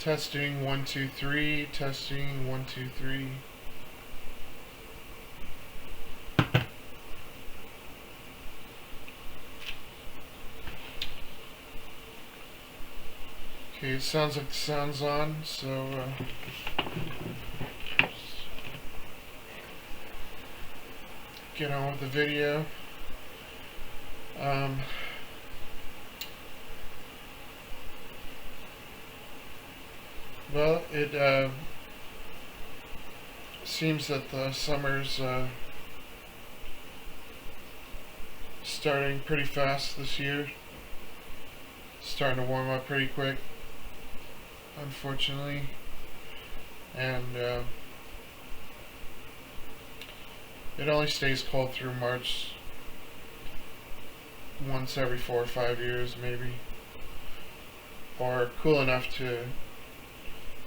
Testing 1 2 3. Testing 1 2 3. Okay, it sounds like the sound's on, so get on with the video. Well, it seems that the summer's starting pretty fast this year. Starting to warm up pretty quick, unfortunately, and it only stays cold through March, once every 4 or 5 years maybe, or cool enough to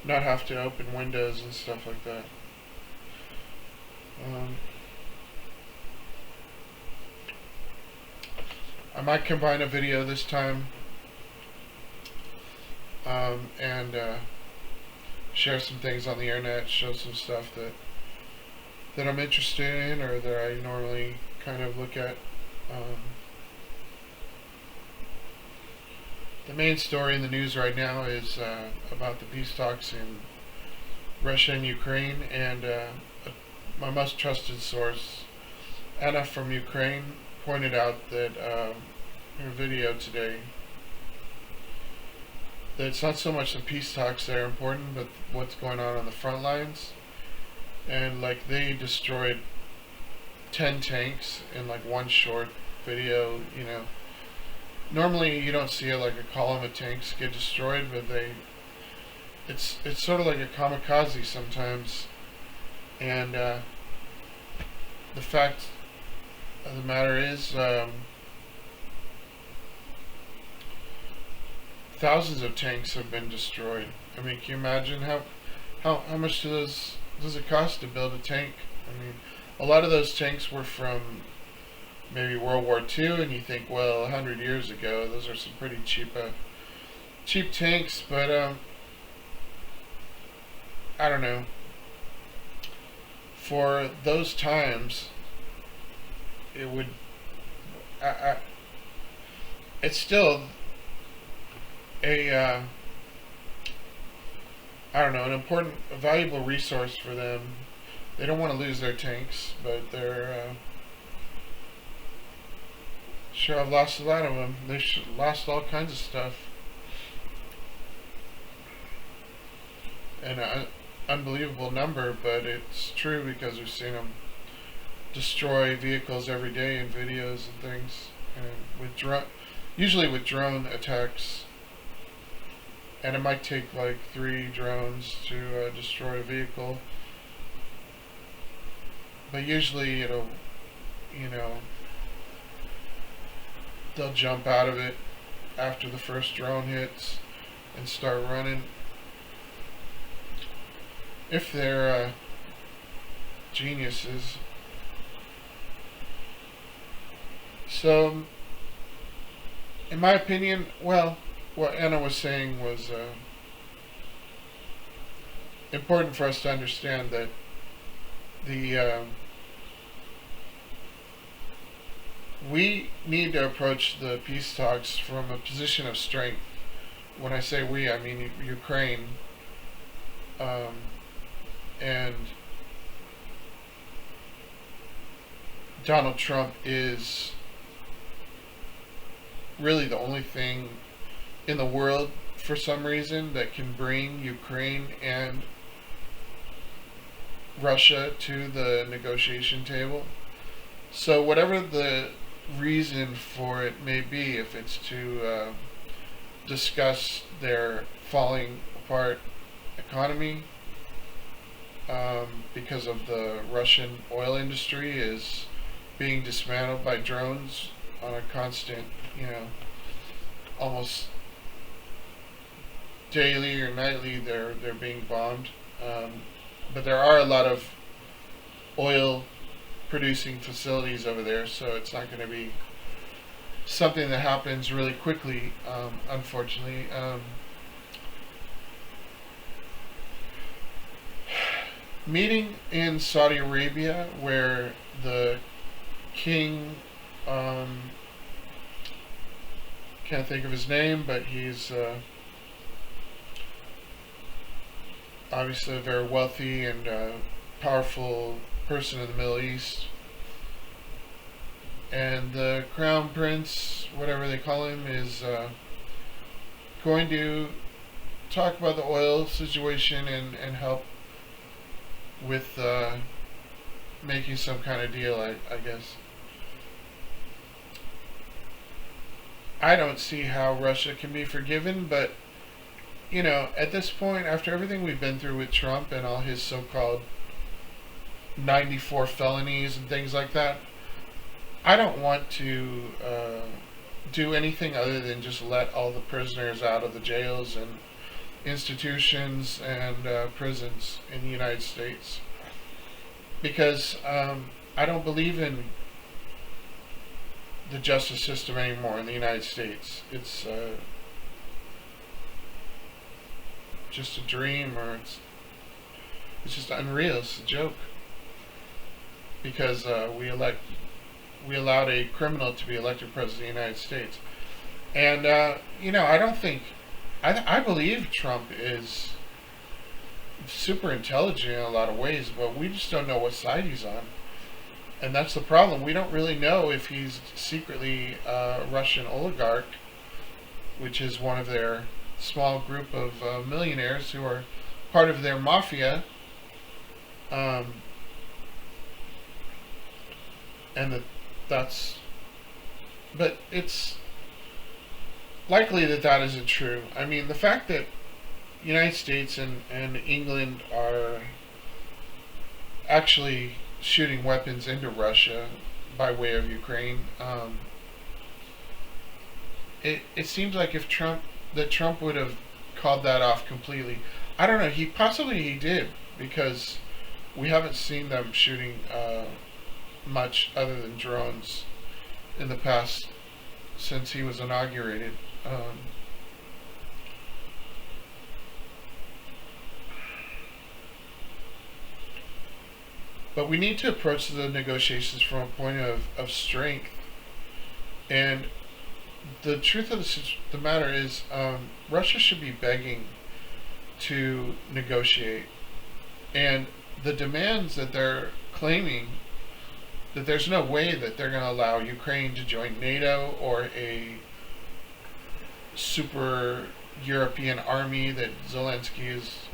not have to open windows and stuff like that. I might combine a video this time and share some things on the internet, show some stuff that I'm interested in or that I normally kind of look at. The main story in the news right now is about the peace talks in Russia and Ukraine, and my most trusted source, Anna from Ukraine, pointed out that in her video today that it's not so much the peace talks that are important, but what's going on the front lines. And like, they destroyed 10 tanks in like one short video. You know, normally you don't see like a column of tanks get destroyed, but it's sort of like a kamikaze sometimes. And the fact of the matter is, thousands of tanks have been destroyed. I mean, can you imagine how much does it cost to build a tank? I mean, a lot of those tanks were from maybe World War II, and you think, well, 100 years ago, those are some pretty cheap tanks, but I don't know. For those times, it would, it's still a I don't know, a valuable resource for them. They don't want to lose their tanks, but they're sure, I've lost a lot of them. They lost all kinds of stuff, and an unbelievable number, but it's true because we've seen them destroy vehicles every day in videos and things, and usually with drone attacks. And it might take like 3 drones to destroy a vehicle. But usually it'll, they'll jump out of it after the first drone hits and start running. If they're geniuses. So, in my opinion, well, what Anna was saying was important for us to understand, that we need to approach the peace talks from a position of strength. When I say we, I mean Ukraine, and Donald Trump is really the only thing in the world, for some reason, that can bring Ukraine and Russia to the negotiation table. So whatever the reason for it may be, if it's to discuss their falling apart economy because of the Russian oil industry is being dismantled by drones on a constant, almost daily or nightly, they're being bombed. But there are a lot of oil producing facilities over there, so it's not going to be something that happens really quickly, unfortunately. meeting in Saudi Arabia where the king, can't think of his name, but he's obviously a very wealthy and powerful person in the Middle East. And the crown prince, whatever they call him, is going to talk about the oil situation and help with making some kind of deal, I guess. I don't see how Russia can be forgiven, but at this point, after everything we've been through with Trump and all his so-called 94 felonies and things like that, I don't want to do anything other than just let all the prisoners out of the jails and institutions and prisons in the United States. Because I don't believe in the justice system anymore in the United States. It's just a dream, or it's just unreal. It's a joke. Because we allowed a criminal to be elected president of the United States. And, I don't think, I believe Trump is super intelligent in a lot of ways, but we just don't know what side he's on. And that's the problem. We don't really know if he's secretly a Russian oligarch, which is one of their small group of millionaires who are part of their mafia. And but it's likely that isn't true. I mean, the fact that the United States and England are actually shooting weapons into Russia by way of Ukraine, it seems like if Trump would have called that off completely. I don't know. He did, because we haven't seen them shooting much other than drones in the past since he was inaugurated. But we need to approach the negotiations from a point of strength. And the truth of the matter is, Russia should be begging to negotiate. And the demands that they're claiming, that there's no way that they're going to allow Ukraine to join NATO or a super European army that Zelensky is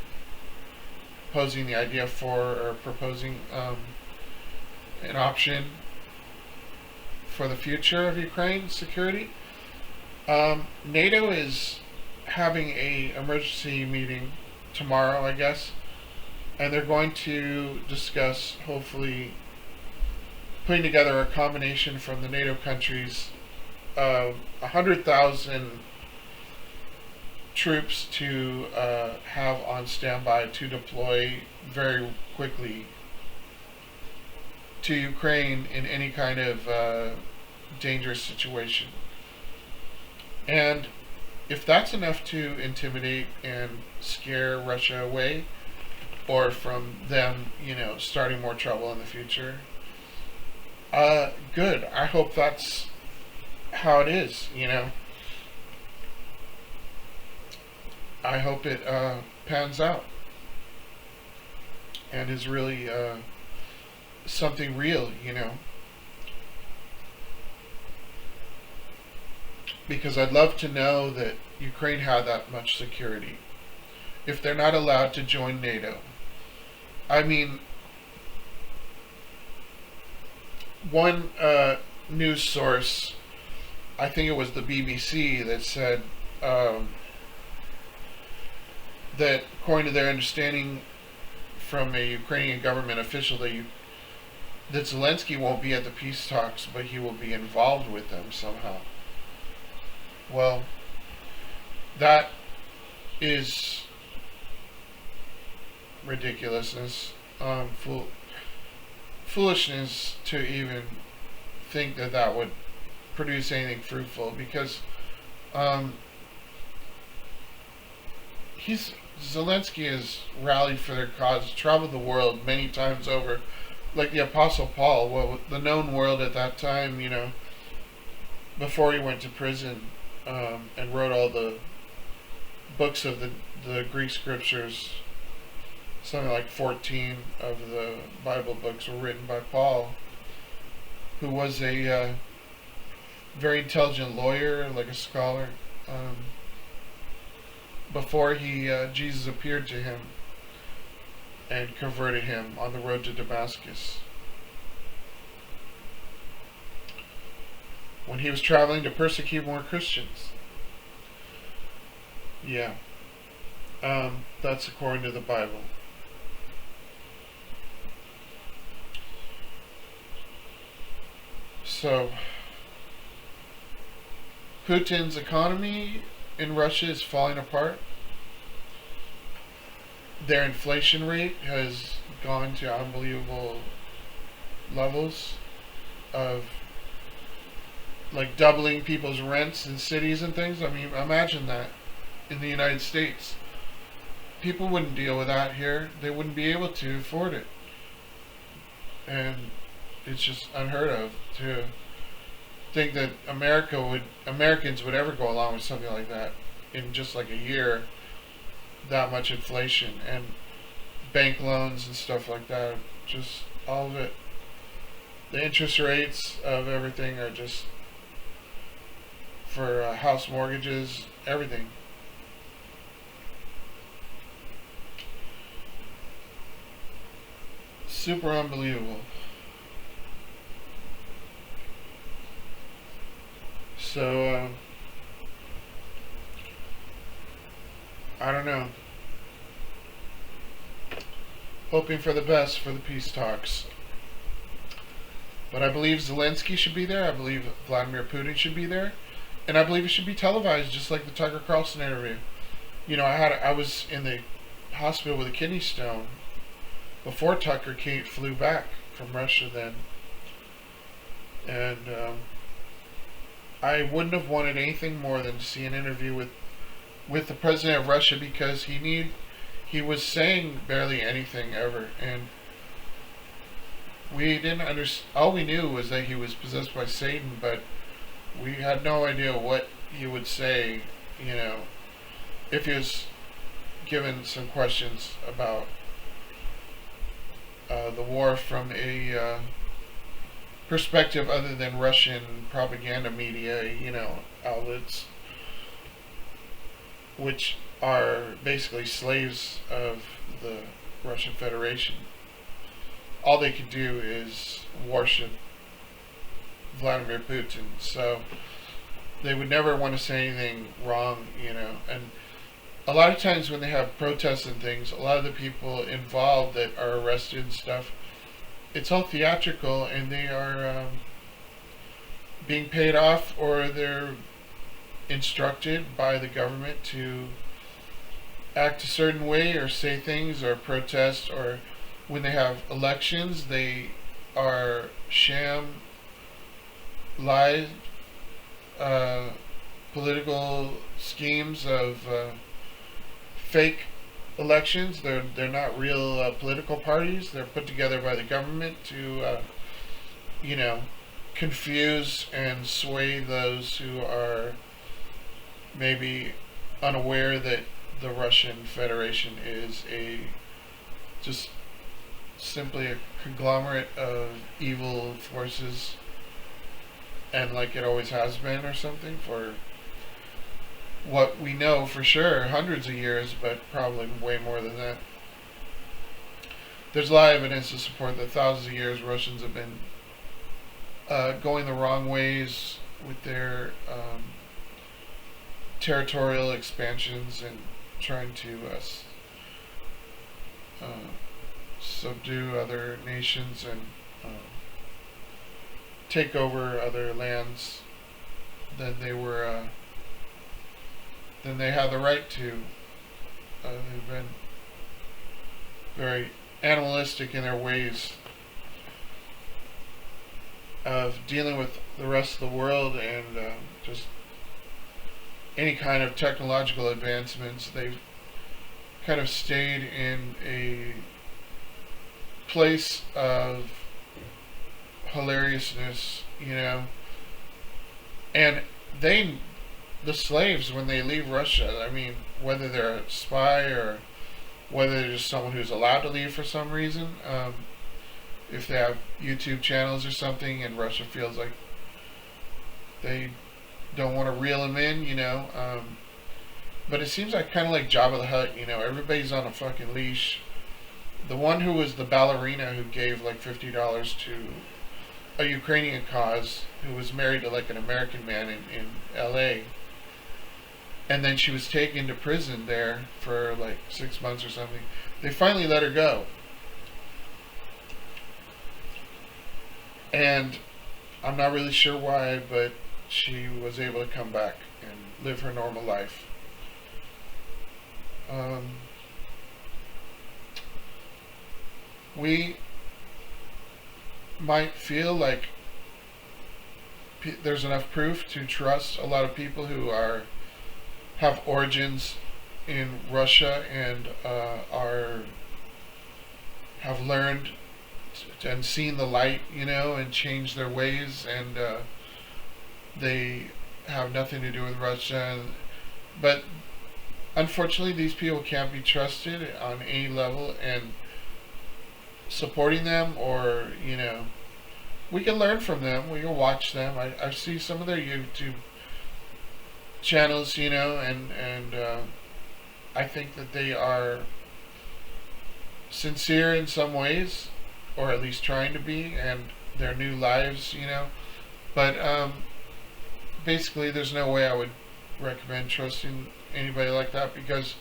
posing the idea for, or proposing an option for the future of Ukraine's security. NATO is having a emergency meeting tomorrow, I guess, and they're going to discuss, hopefully, putting together a combination from the NATO countries of 100,000 troops to have on standby to deploy very quickly to Ukraine in any kind of dangerous situation. And if that's enough to intimidate and scare Russia away, or from them, starting more trouble in the future, good. I hope that's how it is, I hope it pans out and is really something real, because I'd love to know that Ukraine had that much security if they're not allowed to join NATO. I mean, one news source, I think it was the BBC, that said that according to their understanding from a Ukrainian government official, that Zelensky won't be at the peace talks, but he will be involved with them somehow. Well, that is ridiculousness, foolishness to even think that would produce anything fruitful, because he's Zelensky has rallied for their cause, traveled the world many times over, like the Apostle Paul, the known world at that time, before he went to prison, and wrote all the books of the Greek scriptures. Something like 14 of the Bible books were written by Paul, who was a very intelligent lawyer, like a scholar. Before Jesus appeared to him and converted him on the road to Damascus. When he was traveling to persecute more Christians. Yeah. That's according to the Bible. So, Putin's economy in Russia is falling apart. Their inflation rate has gone to unbelievable levels of like doubling people's rents in cities and things. I mean, imagine that in the United States. People wouldn't deal with that here. They wouldn't be able to afford it. And it's just unheard of to think that Americans would ever go along with something like that in just like a year. That much inflation and bank loans and stuff like that. Just all of it. The interest rates of everything are just for house mortgages, everything. Super unbelievable. So, I don't know. Hoping for the best for the peace talks. But I believe Zelensky should be there. I believe Vladimir Putin should be there. And I believe it should be televised, just like the Tucker Carlson interview. I was in the hospital with a kidney stone before Tucker flew back from Russia then. And I wouldn't have wanted anything more than to see an interview with the president of Russia, because he was saying barely anything ever, and we didn't understand. All we knew was that he was possessed by Satan, but we had no idea what he would say, if he was given some questions about the war from a perspective other than Russian propaganda media, outlets, which are basically slaves of the Russian Federation. All they could do is worship Vladimir Putin. So they would never want to say anything wrong, And a lot of times when they have protests and things, a lot of the people involved that are arrested and stuff, it's all theatrical, and they are being paid off, or they're instructed by the government to act a certain way or say things or protest, or when they have elections they are sham live political schemes of fake elections. They're not real political parties. They're put together by the government to confuse and sway those who are maybe unaware that the Russian Federation is just simply a conglomerate of evil forces, and like it always has been or something, for what we know for sure, hundreds of years, but probably way more than that. There's a lot of evidence to support that thousands of years Russians have been going the wrong ways with their territorial expansions and trying to subdue other nations and take over other lands than they have the right to. They've been very animalistic in their ways of dealing with the rest of the world, and just any kind of technological advancements. They've kind of stayed in a place of hilariousness, you know. And the slaves, when they leave Russia, I mean, whether they're a spy or whether they're just someone who's allowed to leave for some reason, if they have YouTube channels or something and Russia feels like they don't want to reel them in, you know. But it seems like kind of like Jabba the Hutt, you know, everybody's on a fucking leash. The one who was the ballerina who gave like $50 to a Ukrainian cause, who was married to like an American man in LA, and then she was taken to prison there for like 6 months or something. They finally let her go. And I'm not really sure why, but she was able to come back and live her normal life. We might feel like there's enough proof to trust a lot of people who have origins in Russia and have learned and seen the light, you know, and changed their ways, and they have nothing to do with Russia. But unfortunately, these people can't be trusted on any level, and supporting them, or, you know, we can learn from them, we can watch them. I see some of their YouTube channels, you know, and I think that they are sincere in some ways, or at least trying to be, and their new lives, you know. But basically, there's no way I would recommend trusting anybody like that, because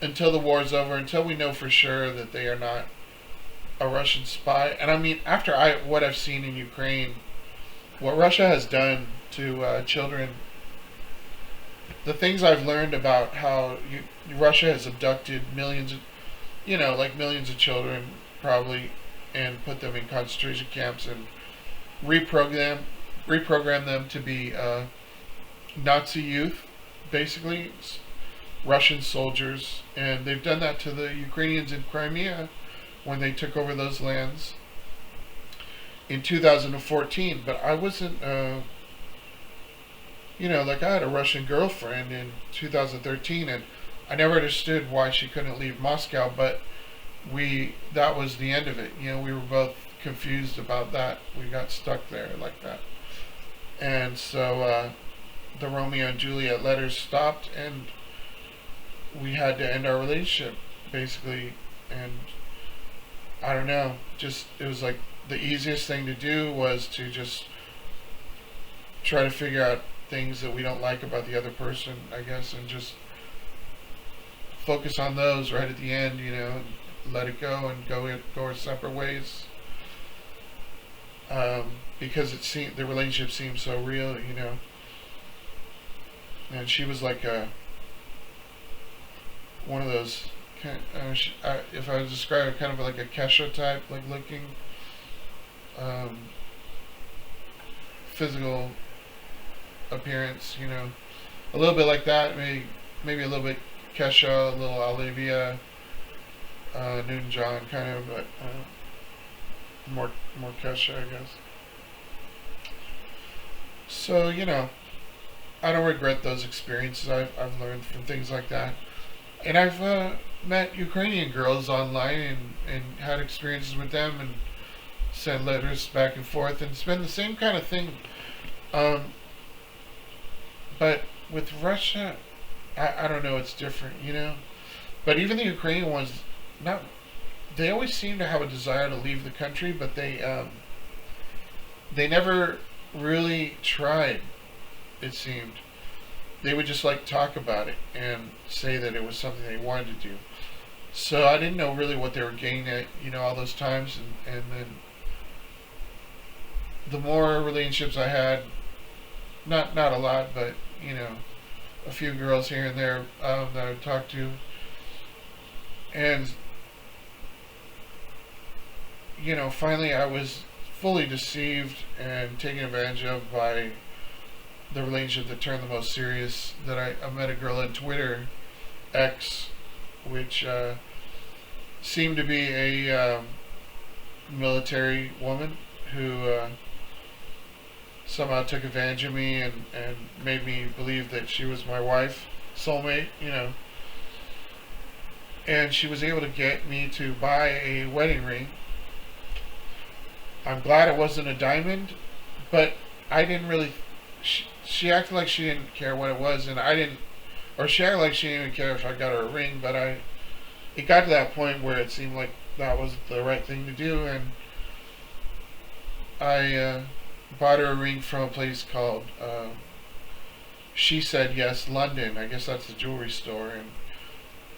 until the war's over, until we know for sure that they are not a Russian spy, and I mean, after what I've seen in Ukraine, what Russia has done to children, the things I've learned about how Russia has abducted millions of, you know, like millions of children probably, and put them in concentration camps and reprogram them to be Nazi youth, basically Russian soldiers, and they've done that to the Ukrainians in Crimea when they took over those lands in 2014. But I wasn't, you know, like I had a Russian girlfriend in 2013, and I never understood why she couldn't leave Moscow, but that was the end of it. You know, we were both confused about that. We got stuck there like that. And so the Romeo and Juliet letters stopped, and we had to end our relationship, basically. And I don't know, just, it was like the easiest thing to do was to just try to figure out things that we don't like about the other person, I guess, and just focus on those right at the end, you know, and let it go and go our separate ways. Because the relationship seemed so real, you know. And she was like one of those, if I was describing, kind of like a Kesha type, like looking, physical appearance, you know, a little bit like that, maybe a little bit Kesha, a little Olivia Newton-John kind of, but more Kesha, I guess. So, you know, I don't regret those experiences I've learned from things like that. And I've met Ukrainian girls online and had experiences with them and sent letters back and forth, and it's been the same kind of thing. But with Russia, I don't know, it's different, you know. But even the Ukrainian ones, they always seem to have a desire to leave the country, but they never really tried, it seemed. They would just like talk about it and say that it was something they wanted to do. So I didn't know really what they were getting at, you know, all those times, and then the more relationships I had, not a lot, but, you know, a few girls here and there that I would talk to, and, you know, finally I was fully deceived and taken advantage of by the relationship that turned the most serious. That I met a girl on Twitter, X, which seemed to be a military woman who somehow took advantage of me and made me believe that she was my wife, soulmate, you know. And she was able to get me to buy a wedding ring. I'm glad it wasn't a diamond, but I didn't really. She acted like she didn't care what it was, and I didn't. Or she acted like she didn't even care if I got her a ring, but it got to that point where it seemed like that was the right thing to do, and I bought her a ring from a place called She Said Yes London. I guess that's the jewelry store, and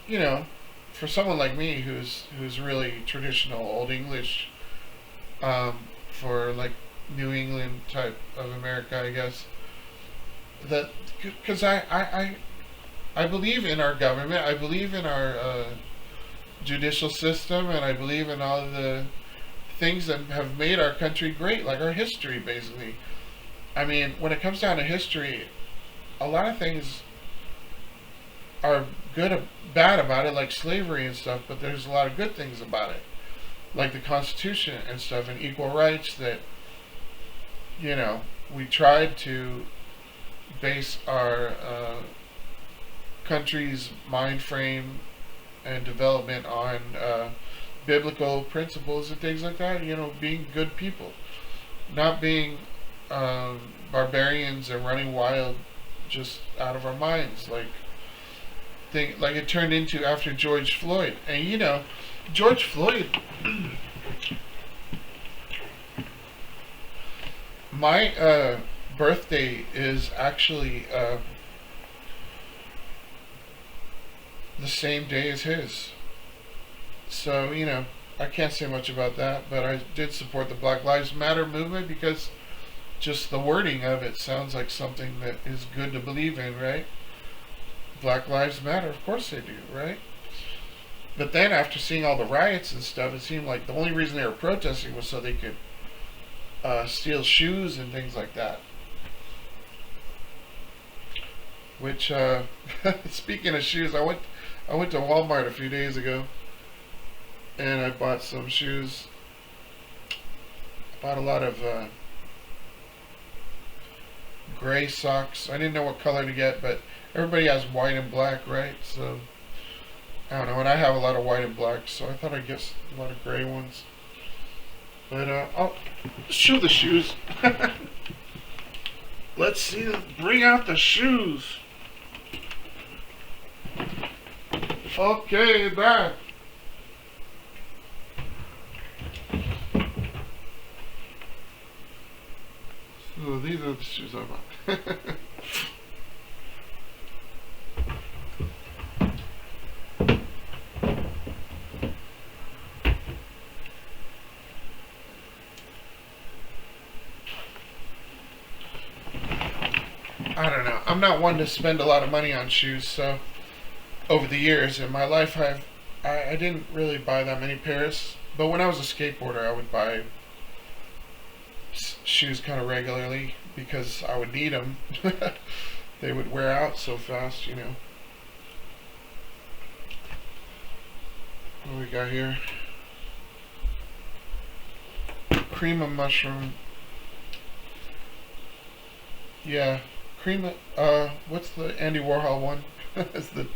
you know, for someone like me who's really traditional Old English, for like New England type of America, I guess, that because I believe in our government, I believe in our judicial system, and I believe in all of the things that have made our country great, like our history, basically. I mean, when it comes down to history, a lot of things are good or bad about it, like slavery and stuff, but there's a lot of good things about it, like the Constitution and stuff, and equal rights that, you know, we tried to base our country's mind frame and development on biblical principles and things like that. You know, being good people, not being barbarians and running wild just out of our minds, like it turned into after George Floyd. And you know, George Floyd. My birthday is actually the same day as his. So, you know, I can't say much about that, but I did support the Black Lives Matter movement because just the wording of it sounds like something that is good to believe in, right? Black Lives Matter, of course they do, right? But then after seeing all the riots and stuff, it seemed like the only reason they were protesting was so they could steal shoes and things like that. Which, speaking of shoes, I went to Walmart a few days ago, and I bought some shoes. I bought a lot of gray socks. I didn't know what color to get, but everybody has white and black, right? So I don't know, and I have a lot of white and black, so I thought I'd get a lot of gray ones. But I'll show the shoes. Let's see. Bring out the shoes. Okay, back. So these are the shoes I bought. I don't know. I'm not one to spend a lot of money on shoes, so over the years in my life, I didn't really buy that many pairs. But when I was a skateboarder, I would buy shoes kind of regularly because I would need them. They would wear out so fast, you know. What do we got here? Cream of mushroom. Yeah. Cream of, what's the Andy Warhol one? It's the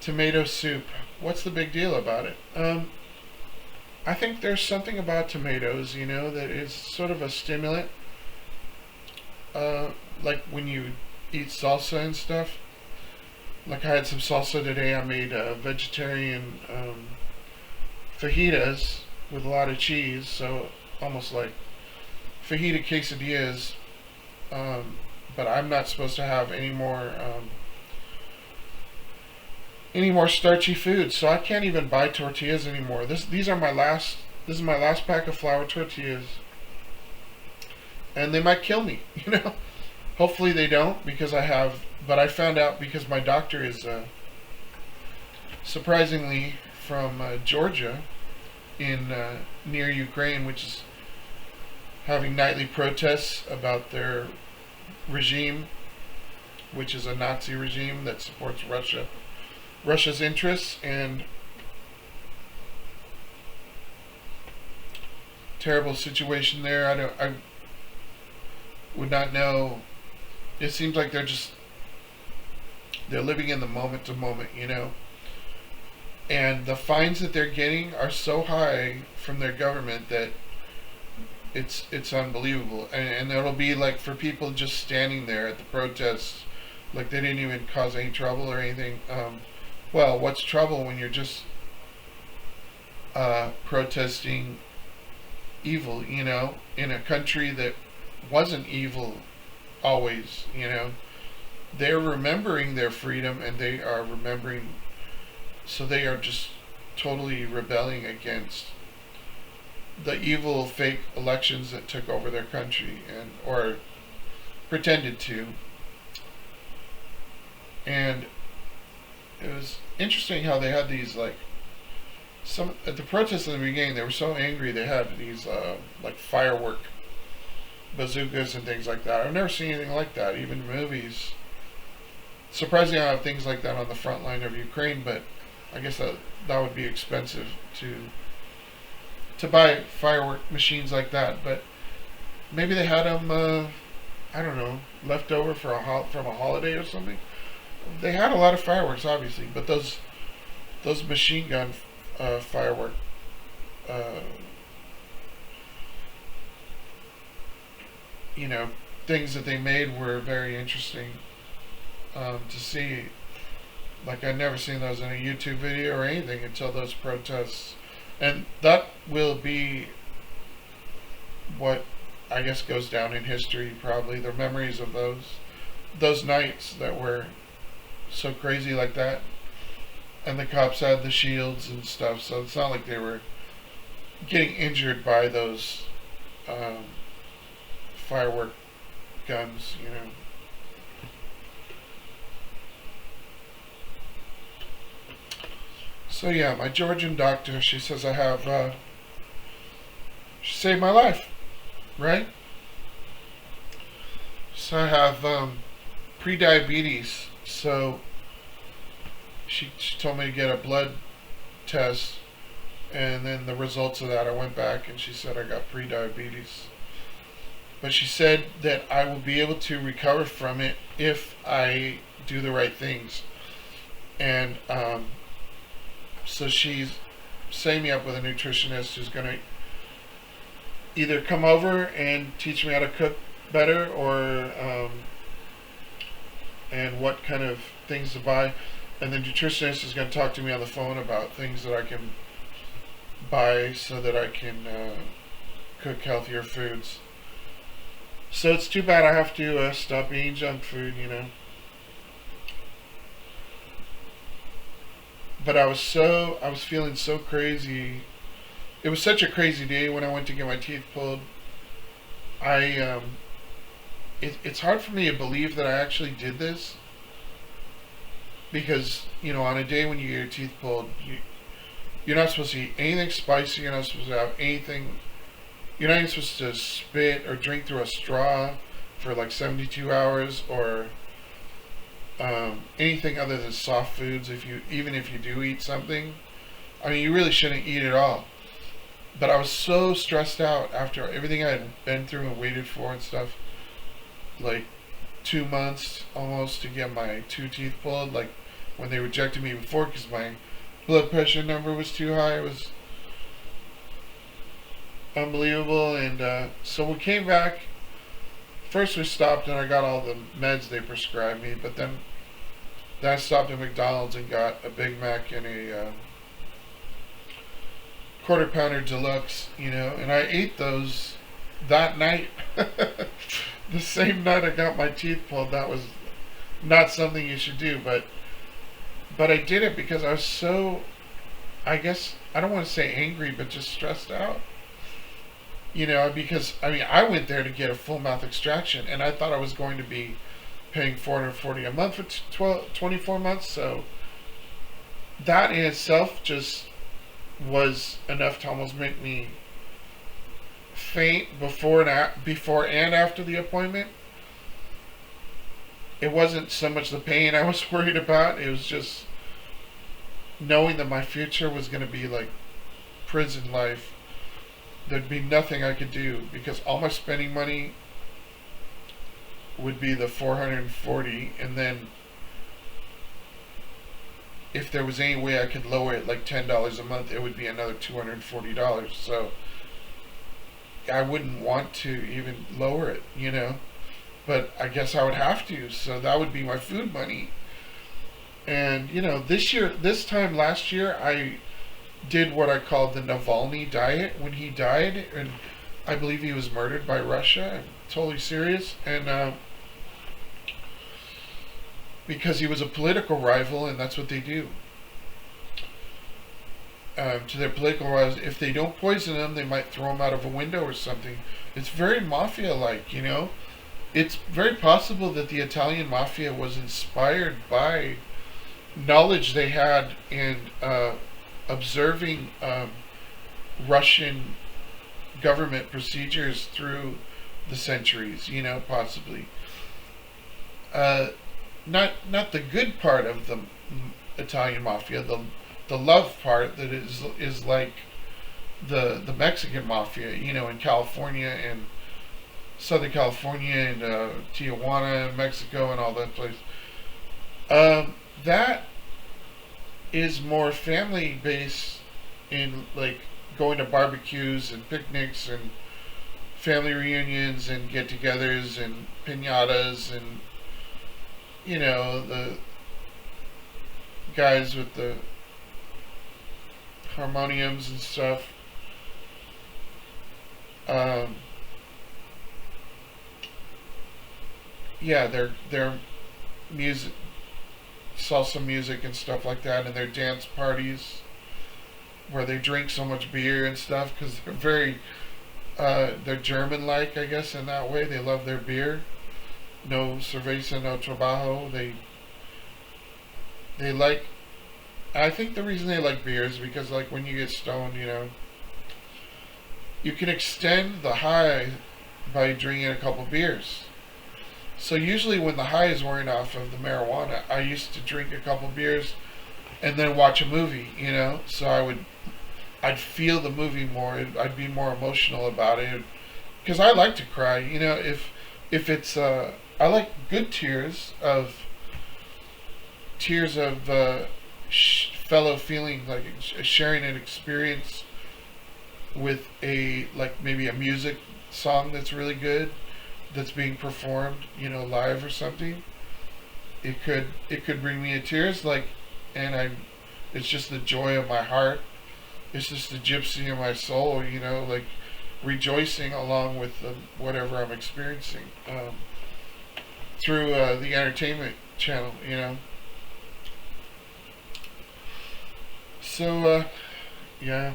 tomato soup. What's the big deal about it? I think there's something about tomatoes, you know, that is sort of a stimulant. Like when you eat salsa and stuff. Like I had some salsa today. I made vegetarian fajitas with a lot of cheese, so almost like fajita quesadillas. But I'm not supposed to have any more starchy foods, so I can't even buy tortillas anymore. This is my last pack of flour tortillas, and they might kill me, you know. Hopefully they don't, because but I found out because my doctor is surprisingly from Georgia, in near Ukraine, which is having nightly protests about their regime, which is a Nazi regime that supports Russia Russia's interests, and terrible situation there. I would not know. It seems like they're living in the moment to moment, and the fines that they're getting are so high from their government that it's unbelievable. And it'll be like for people just standing there at the protests, like they didn't even cause any trouble or anything. Well, what's trouble when you're just protesting evil, in a country that wasn't evil always, They're remembering their freedom, and they are remembering, so they are just totally rebelling against the evil fake elections that took over their country, or pretended to. And it was interesting how they had these, like, some at the protests in the beginning, they were so angry they had these like firework bazookas and things like that. I've never seen anything like that, even in movies. Surprisingly, I have things like that on the front line of Ukraine, but I guess that would be expensive to buy firework machines like that. But maybe they had them, I don't know, left over from a holiday or something. They had a lot of fireworks, obviously, but those machine gun firework things that they made were very interesting to see. Like, I'd never seen those in a YouTube video or anything until those protests. And that will be what I guess goes down in history, probably, the memories of those nights that were so crazy like that. And the cops had the shields and stuff, so it's not like they were getting injured by those firework guns, So yeah, my Georgian doctor, she says I have, she saved my life, right? So I have pre-diabetes, so she told me to get a blood test, and then the results of that, I went back and she said I got pre-diabetes. But she said that I will be able to recover from it if I do the right things. And so she's setting me up with a nutritionist who's going to either come over and teach me how to cook better, or and what kind of things to buy. And the nutritionist is going to talk to me on the phone about things that I can buy so that I can cook healthier foods. So it's too bad I have to stop eating junk food, But I was feeling so crazy. It was such a crazy day when I went to get my teeth pulled. It's hard for me to believe that I actually did this. Because, on a day when you get your teeth pulled, you're not supposed to eat anything spicy, you're not supposed to have anything, you're not even supposed to spit or drink through a straw for like 72 hours, or anything other than soft foods. Even if you do eat something, I mean, you really shouldn't eat at all. But I was so stressed out after everything I had been through and waited for and stuff, like 2 months almost to get my 2 teeth pulled, like when they rejected me before because my blood pressure number was too high. It was unbelievable. And so we came back. First we stopped and I got all the meds they prescribed me, but then I stopped at McDonald's and got a Big Mac and a Quarter Pounder Deluxe, and I ate those that night. The same night I got my teeth pulled. That was not something you should do, but I did it because I was so, I guess, I don't want to say angry, but just stressed out. Because, I went there to get a full mouth extraction, and I thought I was going to be paying $440 a month for 24 months, so that in itself just was enough to almost make me faint before and after the appointment. It wasn't so much the pain I was worried about, it was just knowing that my future was going to be like prison life, there'd be nothing I could do because all my spending money would be the 440, and then if there was any way I could lower it like $10 a month, it would be another $240. So I wouldn't want to even lower it, but I guess I would have to. So that would be my food money. And this time last year, I did what I called the Navalny diet when he died, and I believe he was murdered by Russia. I'm totally serious. And because he was a political rival, and that's what they do to their political rivals. If they don't poison them, they might throw them out of a window or something. It's very mafia-like, It's very possible that the Italian mafia was inspired by knowledge they had in observing Russian government procedures through the centuries, possibly. Not the good part of the Italian mafia, the love part that is like the Mexican mafia, in California and Southern California and Tijuana, Mexico, and all that place. That is more family based in like going to barbecues and picnics and family reunions and get-togethers and piñatas and the guys with the harmoniums and stuff. Yeah, their music, salsa music and stuff like that, and their dance parties where they drink so much beer and stuff because they're very they're German-like, I guess, in that way. They love their beer. No cerveza, no trabajo. They like. I think the reason they like beer is because, like, when you get stoned, you can extend the high by drinking a couple beers. So usually when the high is wearing off of the marijuana, I used to drink a couple beers and then watch a movie, So I'd feel the movie more. I'd be more emotional about it because I like to cry, if it's I like good tears of fellow feeling, like sharing an experience with maybe a music song that's really good, that's being performed, live or something. It could bring me to tears, it's just the joy of my heart. It's just the gypsy of my soul, rejoicing along with whatever I'm experiencing through the entertainment channel, So, yeah,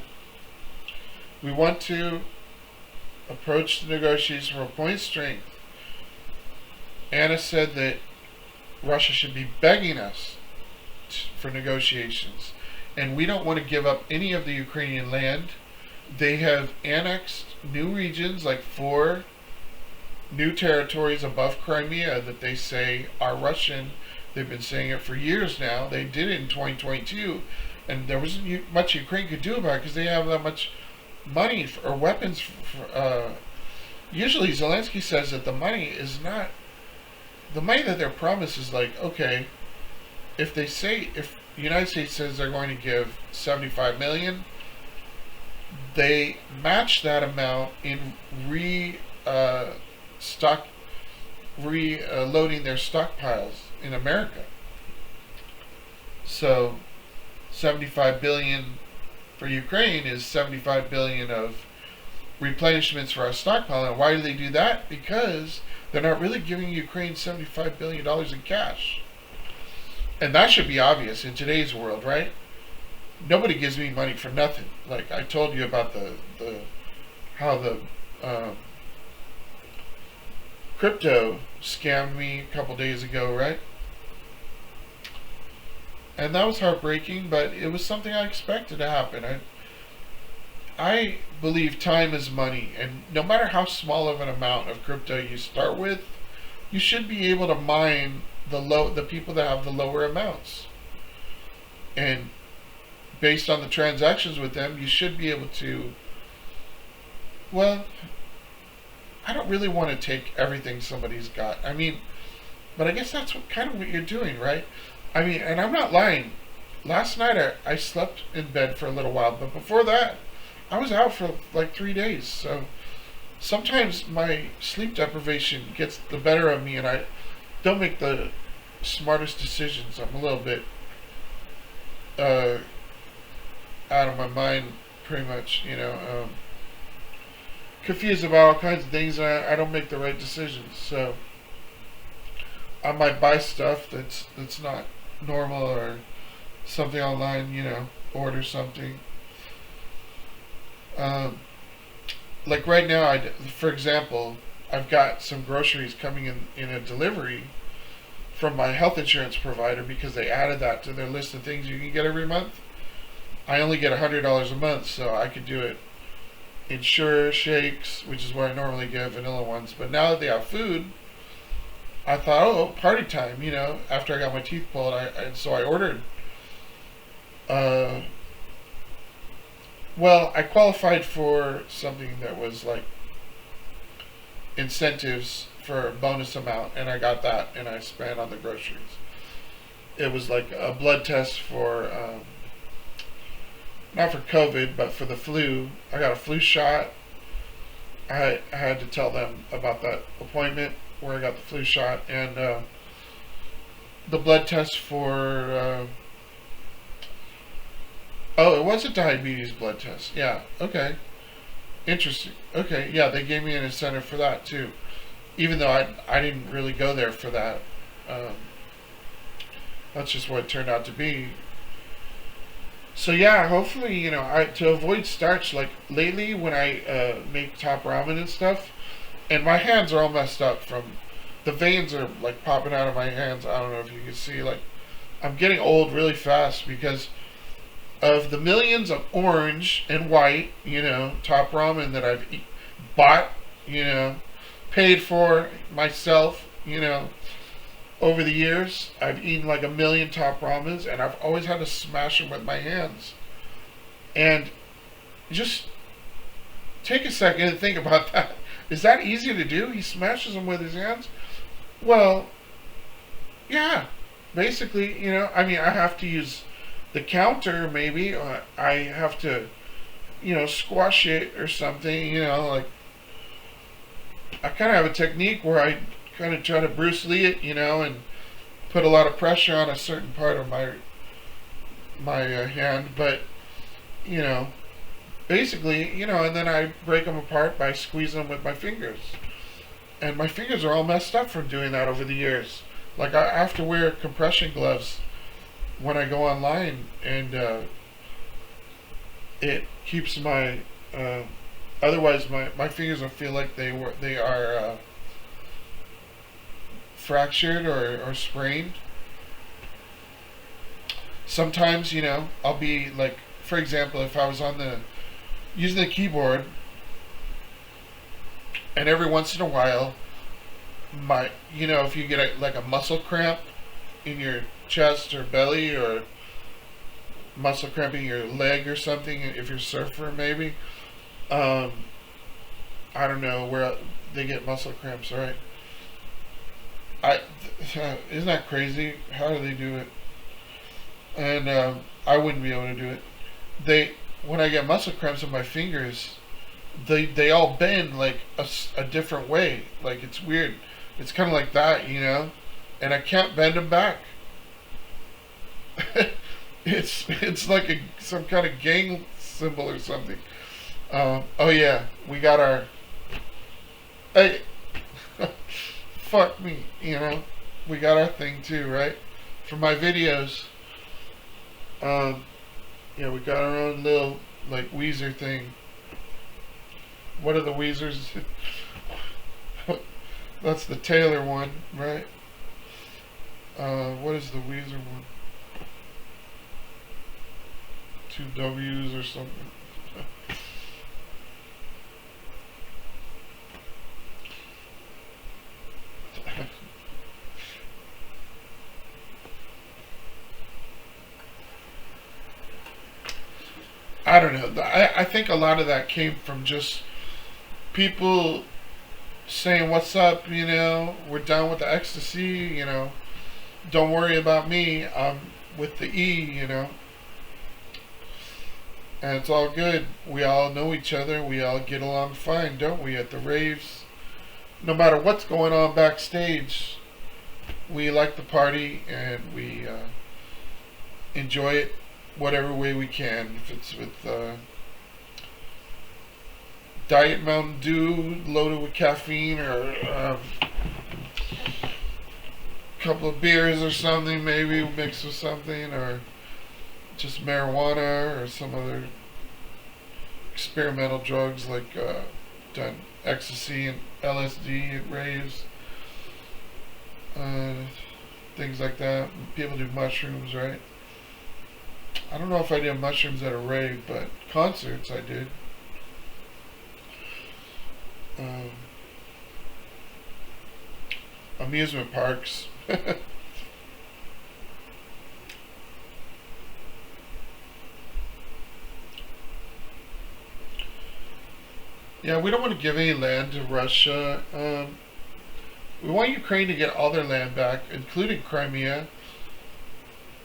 we want to approach the negotiations from a point of strength. Anna said that Russia should be begging us for negotiations, and we don't want to give up any of the Ukrainian land. They have annexed new regions, like 4 new territories above Crimea that they say are Russian. They've been saying it for years now. They did it in 2022, and there wasn't much Ukraine could do about it because they have that much money or weapons. Usually Zelensky says that the money is not the money that they're promised is like, okay, if the United States says they're going to give $75 million, they match that amount in reloading their stockpiles in America. So $75 billion for Ukraine is $75 billion of replenishments for our stockpile. And why do they do that? Because they're not really giving Ukraine $75 billion in cash. And that should be obvious in today's world, right? Nobody gives me money for nothing. Like I told you about how the crypto scammed me a couple days ago, right? And that was heartbreaking, but it was something I expected to happen. I believe time is money, and no matter how small of an amount of crypto you start with, you should be able to mine the people that have the lower amounts. And based on the transactions with them, you should be able to. Well, I don't really want to take everything somebody's got. I mean, but I guess that's kind of what you're doing, right? I mean, and I'm not lying. Last night I slept in bed for a little while, but before that, I was out for like 3 days. So sometimes my sleep deprivation gets the better of me, and I don't make the smartest decisions. I'm a little bit uh, out of my mind, pretty much. Confused about all kinds of things, and I don't make the right decisions. So I might buy stuff that's not normal, or something online. Order something. Um, like right now, for example, I've got some groceries coming in a delivery from my health insurance provider because they added that to their list of things you can get every month. I only get $100 a month, so I could do it in Sure shakes, which is what I normally get, vanilla ones. But now that they have food, I thought, oh, party time, after I got my teeth pulled. So I ordered. Well, I qualified for something that was like incentives for a bonus amount, and I got that, and I spent on the groceries. It was like a blood test for, not for COVID, but for the flu. I got a flu shot. I had to tell them about that appointment where I got the flu shot, and the blood test for, oh, it was a diabetes blood test. Yeah, okay. Interesting. Okay, yeah, they gave me an incentive for that too. Even though I didn't really go there for that. Um, that's just what it turned out to be. So yeah, hopefully, to avoid starch, like lately when I make top ramen and stuff, and my hands are all messed up from, the veins are like popping out of my hands. I don't know if you can see, like, I'm getting old really fast because of the millions of orange and white, top ramen that I've bought, paid for myself, over the years. I've eaten like a million top ramens, and I've always had to smash them with my hands. And just take a second and think about that. Is that easy to do? He smashes them with his hands? Well, yeah. Basically, I mean, I have to use the counter, maybe. Or I have to, squash it or something, like, I kind of have a technique where I kind of try to Bruce Lee it, and put a lot of pressure on a certain part of my hand. But, basically, and then I break them apart by squeezing them with my fingers. And my fingers are all messed up from doing that over the years. Like, I have to wear compression gloves when I go online, and it keeps my otherwise my fingers will feel like they are fractured or sprained. Sometimes, I'll be like, for example, if I was using the keyboard, and every once in a while, if you get like a muscle cramp in your chest or belly, or muscle cramping your leg or something, if you're a surfer, maybe. I don't know where they get muscle cramps, right? Isn't that crazy? How do they do it? And I wouldn't be able to do it. When I get muscle cramps in my fingers, they all bend like a different way. Like, it's weird. It's kind of like that, and I can't bend them back. It's like some kind of gang symbol or something. Oh yeah, we got our. Hey, fuck me, we got our thing too, right? For my videos. Yeah, we got our own little like Weezer thing. What are the Weezers? That's the Taylor one, right? What is the Weezer one? 2 W's or something. I don't know. I think a lot of that came from just people saying, "What's up?" We're down with the ecstasy. Don't worry about me. I'm with the E. And it's all good. We all know each other. We all get along fine, don't we? At the raves, no matter what's going on backstage, we like the party and we enjoy it whatever way we can. If it's with Diet Mountain Dew loaded with caffeine, or a couple of beers or something, maybe mixed with something, or just marijuana or some other experimental drugs like done ecstasy and LSD at raves, things like that. People do mushrooms, right? I don't know if I did mushrooms at a rave, but concerts I did. Amusement parks. Yeah, we don't want to give any land to Russia. We want Ukraine to get all their land back, including Crimea.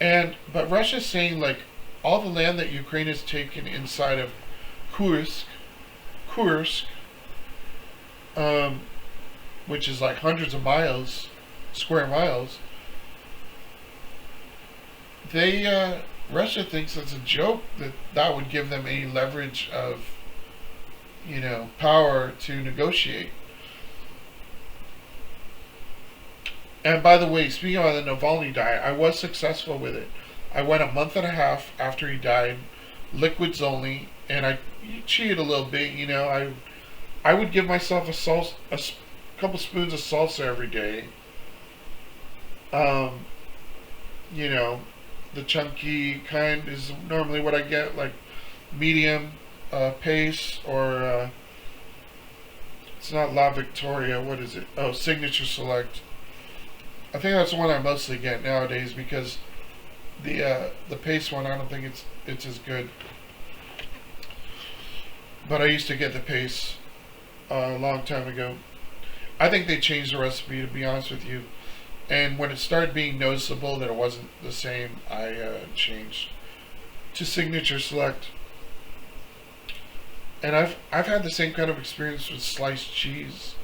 But Russia's saying like all the land that Ukraine has taken inside of Kursk, which is like hundreds of square miles. Russia thinks it's a joke that would give them any leverage of power to negotiate. And by the way, speaking of the Navalny diet, I was successful with it. I went a month and a half after he died, liquids only, and I cheated a little bit. I would give myself a couple spoons of salsa every day. The chunky kind is normally what I get, like medium pace, or it's not La Victoria. What is it? Oh, Signature Select. I think that's the one I mostly get nowadays because the pace one, I don't think it's as good. But I used to get the pace a long time ago. I think they changed the recipe, to be honest with you. And when it started being noticeable that it wasn't the same, I changed to Signature Select. And I've had the same kind of experience with sliced cheese.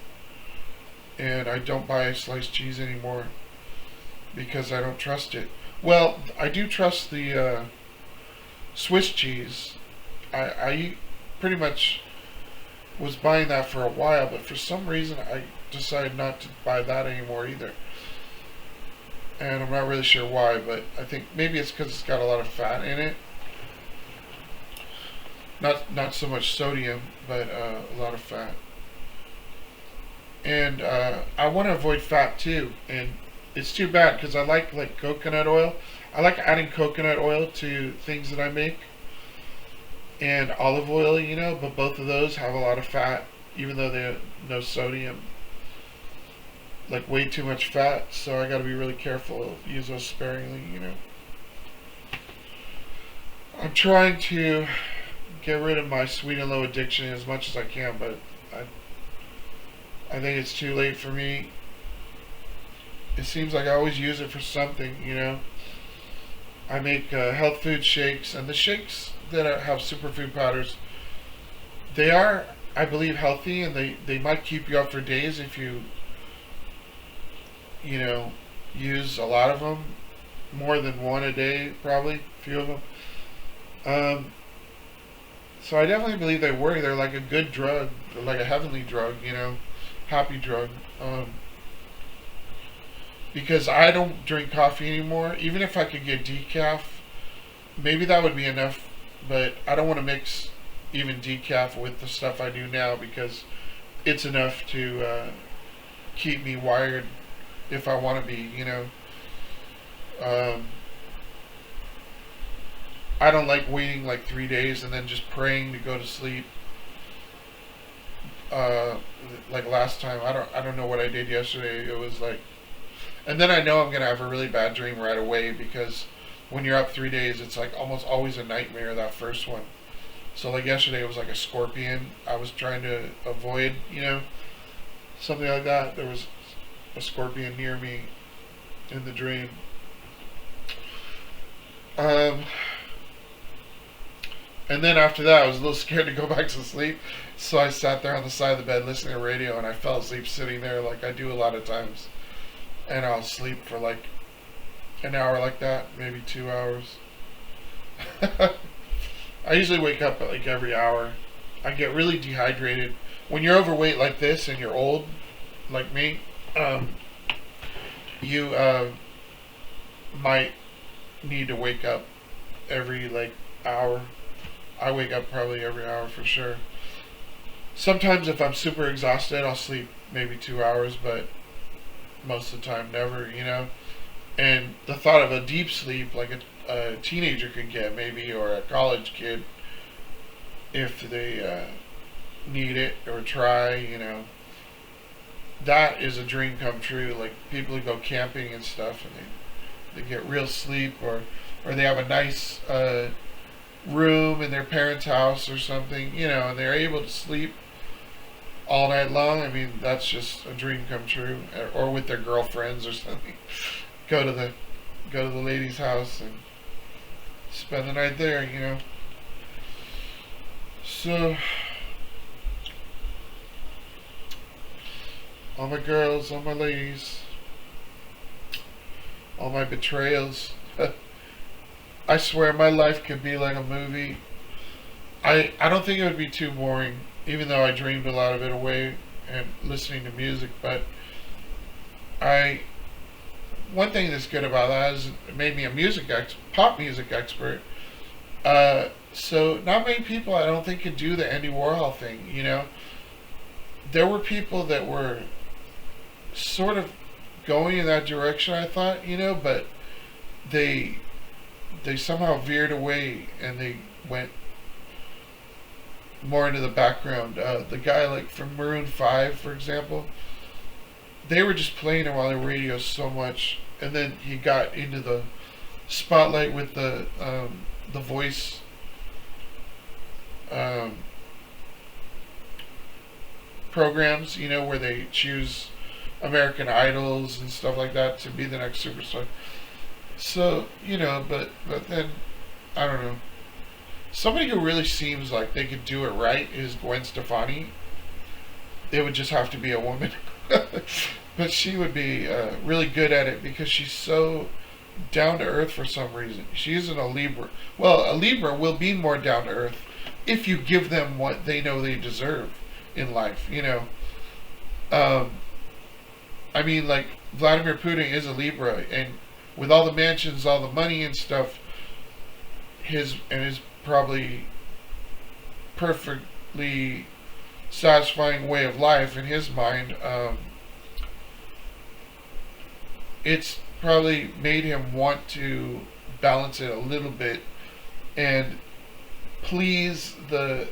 And I don't buy sliced cheese anymore because I don't trust it. Well, I do trust the Swiss cheese. I pretty much was buying that for a while, but for some reason I decided not to buy that anymore either. And I'm not really sure why, but I think maybe it's because it's got a lot of fat in it. Not so much sodium, but a lot of fat. And I want to avoid fat too, and it's too bad because I like coconut oil. I like adding coconut oil to things that I make, and olive oil, but both of those have a lot of fat, even though they have no sodium. Like way too much fat, so I got to be really careful. Use those sparingly, I'm trying to get rid of my sweet and low addiction as much as I can, but I think it's too late for me. It seems like I always use it for something, I make health food shakes, and the shakes that have superfood powders, they are, I believe, healthy, and they might keep you up for days if you use a lot of them, more than one a day, probably, a few of them. So I definitely believe they work. They're like a good drug, like a heavenly drug, happy drug. Because I don't drink coffee anymore. Even if I could get decaf, maybe that would be enough, but I don't want to mix even decaf with the stuff I do now because it's enough to keep me wired if I want to be, I don't like waiting like 3 days and then just praying to go to sleep. Like last time, I don't know what I did yesterday. It was like, and then I know I'm gonna have a really bad dream right away because when you're up 3 days, it's like almost always a nightmare. That first one, So like yesterday, it was like a scorpion. I was trying to avoid, something like that. There was a scorpion near me in the dream. Um, and then after that, I was a little scared to go back to sleep. So I sat there on the side of the bed listening to radio, and I fell asleep sitting there like I do a lot of times. And I'll sleep for like an hour like that, maybe 2 hours. I usually wake up like every hour. I get really dehydrated. When you're overweight like this and you're old, like me, you might need to wake up every like hour. I wake up probably every hour for sure. Sometimes if I'm super exhausted, I'll sleep maybe 2 hours, but most of the time never. And the thought of a deep sleep like a teenager could get maybe, or a college kid, if they need it or try, that is a dream come true. Like people who go camping and stuff, and they get real sleep, or they have a nice room in their parents' house or something, and they're able to sleep all night long. I mean, that's just a dream come true. Or with their girlfriends or something, go to the lady's house and spend the night there. So, all my girls, all my ladies, all my betrayals. I swear my life could be like a movie. I don't think it would be too boring, even though I dreamed a lot of it away and listening to music. But one thing that's good about that is it made me a pop music expert. So not many people, I don't think, could do the Andy Warhol thing. There were people that were sort of going in that direction, I thought, but they somehow veered away and they went more into the background. The guy like from Maroon 5, for example, they were just playing him on the radio so much, and then he got into the spotlight with the voice programs, where they choose American Idols and stuff like that to be the next superstar. So, but then, I don't know. Somebody who really seems like they could do it right is Gwen Stefani. It would just have to be a woman. But she would be really good at it because she's so down to earth for some reason. She isn't a Libra. Well, a Libra will be more down to earth if you give them what they know they deserve in life, I mean, like, Vladimir Putin is a Libra, and with all the mansions, all the money and stuff, his probably perfectly satisfying way of life in his mind, it's probably made him want to balance it a little bit and please the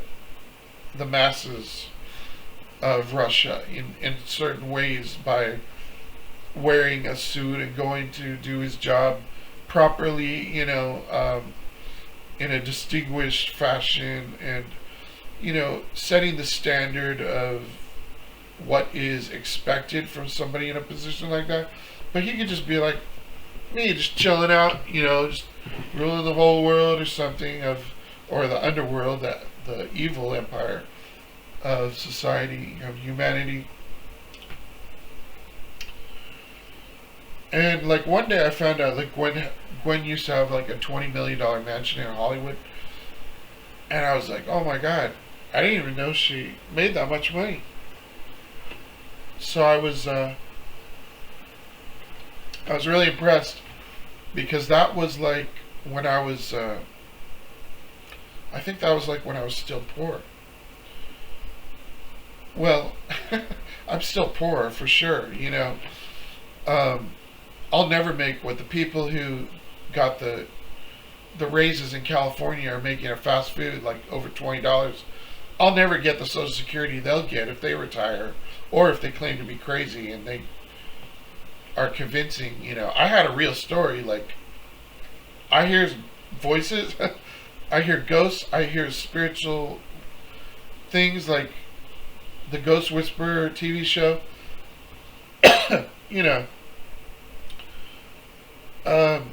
masses of Russia in certain ways by wearing a suit and going to do his job properly, in a distinguished fashion, and setting the standard of what is expected from somebody in a position like that. But he could just be like me, just chilling out, just ruling the whole world or something, or the underworld, the evil empire of society, of humanity. And like one day I found out like Gwen used to have like a $20 million mansion in Hollywood, and I was like, oh my god, I didn't even know she made that much money. So I was really impressed, because that was like when I was I think that was like when I was still poor. Well, I'm still poor for sure, I'll never make what the people who got the raises in California are making at fast food, like over $20. I'll never get the Social Security they'll get if they retire, or if they claim to be crazy and they are convincing. I had a real story. Like, I hear voices I hear ghosts. I hear spiritual things like the Ghost Whisperer TV show. You know, um,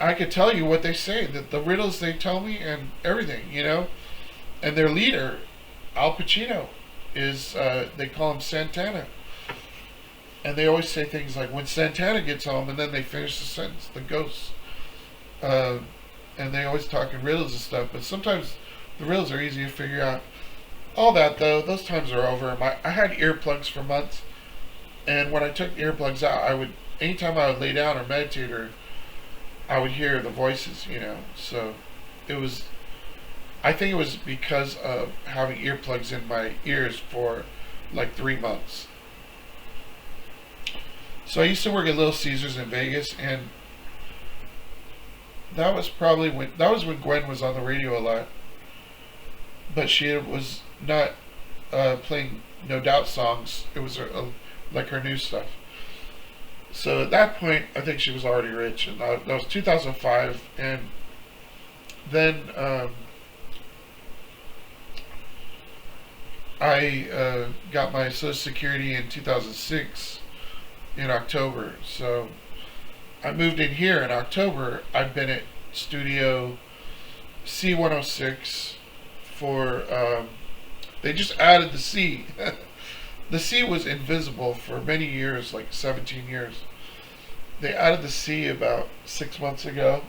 I could tell you what they say, that the riddles they tell me and everything, you know. And their leader, Al Pacino, is, they call him Santana. And they always say things like, when Santana gets home, and then they finish the sentence, the ghosts. Uh, and they always talk in riddles and stuff, but sometimes the riddles are easy to figure out. All that, though, those times are over. I had earplugs for months, and when I took the earplugs out, anytime I would lay down or meditate, or I would hear the voices, you know. So I think it was because of having earplugs in my ears for like 3 months. So I used to work at Little Caesars in Vegas, and that was when Gwen was on the radio a lot, but she was not playing No Doubt songs. It was like her new stuff. So at that point, I think she was already rich, and that was 2005. And then I got my Social Security in 2006 in October. So I moved in here in October. I've been at Studio C106 for, they just added the C. The C was invisible for many years, like 17 years. They added the C about 6 months ago.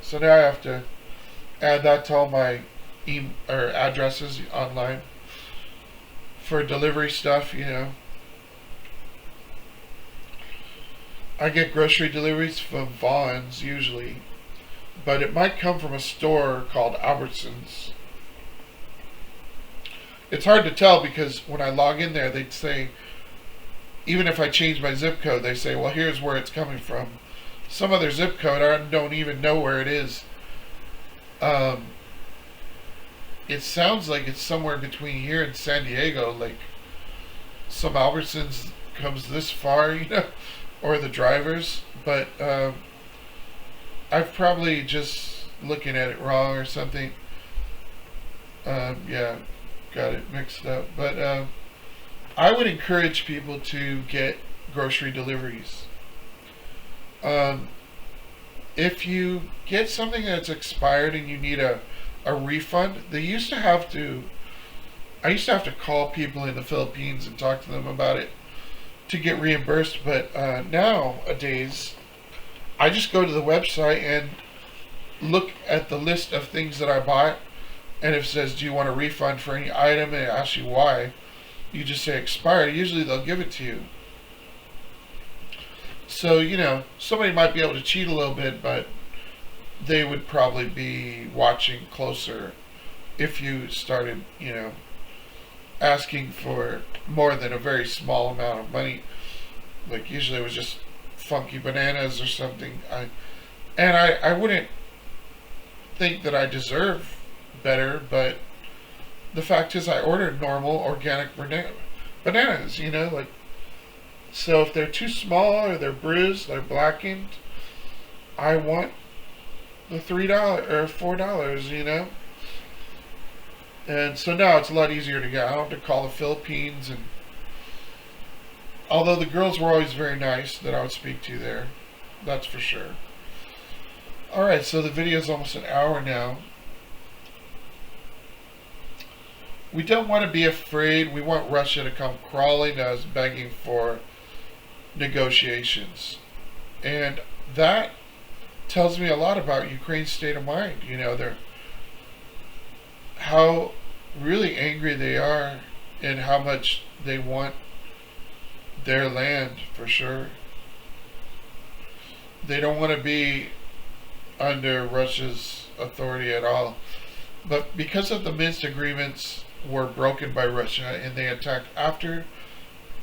So now I have to add that to all my addresses online for delivery stuff, you know. I get grocery deliveries from Vons usually, but it might come from a store called Albertsons. It's hard to tell because when I log in there, they'd say, even if I change my zip code, they say, well, here's where it's coming from. Some other zip code, I don't even know where it is. It sounds like it's somewhere between here and San Diego, like some Albertsons comes this far, you know, or the drivers, but I've probably just looking at it wrong or something. Yeah, got it mixed up. But I would encourage people to get grocery deliveries. If you get something that's expired and you need a refund, I used to have to call people in the Philippines and talk to them about it to get reimbursed, but nowadays I just go to the website and look at the list of things that I bought, and if it says, do you want a refund for any item, and it asks you why, you just say expired. Usually they'll give it to you. So, you know, somebody might be able to cheat a little bit, but they would probably be watching closer if you started, you know, asking for more than a very small amount of money. Like usually it was just funky bananas or something. I wouldn't think that I deserve better, but the fact is I ordered normal organic bananas, you know, like, so if they're too small or they're bruised, they're blackened, I want the $3 or $4, you know. And so now it's a lot easier to get. I don't have to call the Philippines, and although the girls were always very nice that I would speak to there, that's for sure. Alright, so the video is almost an hour now. We don't want to be afraid. We want Russia to come crawling to us begging for negotiations. And that tells me a lot about Ukraine's state of mind. You know, how really angry they are and how much they want their land, for sure. They don't want to be under Russia's authority at all. But because of the Minsk agreements were broken by Russia and they attacked after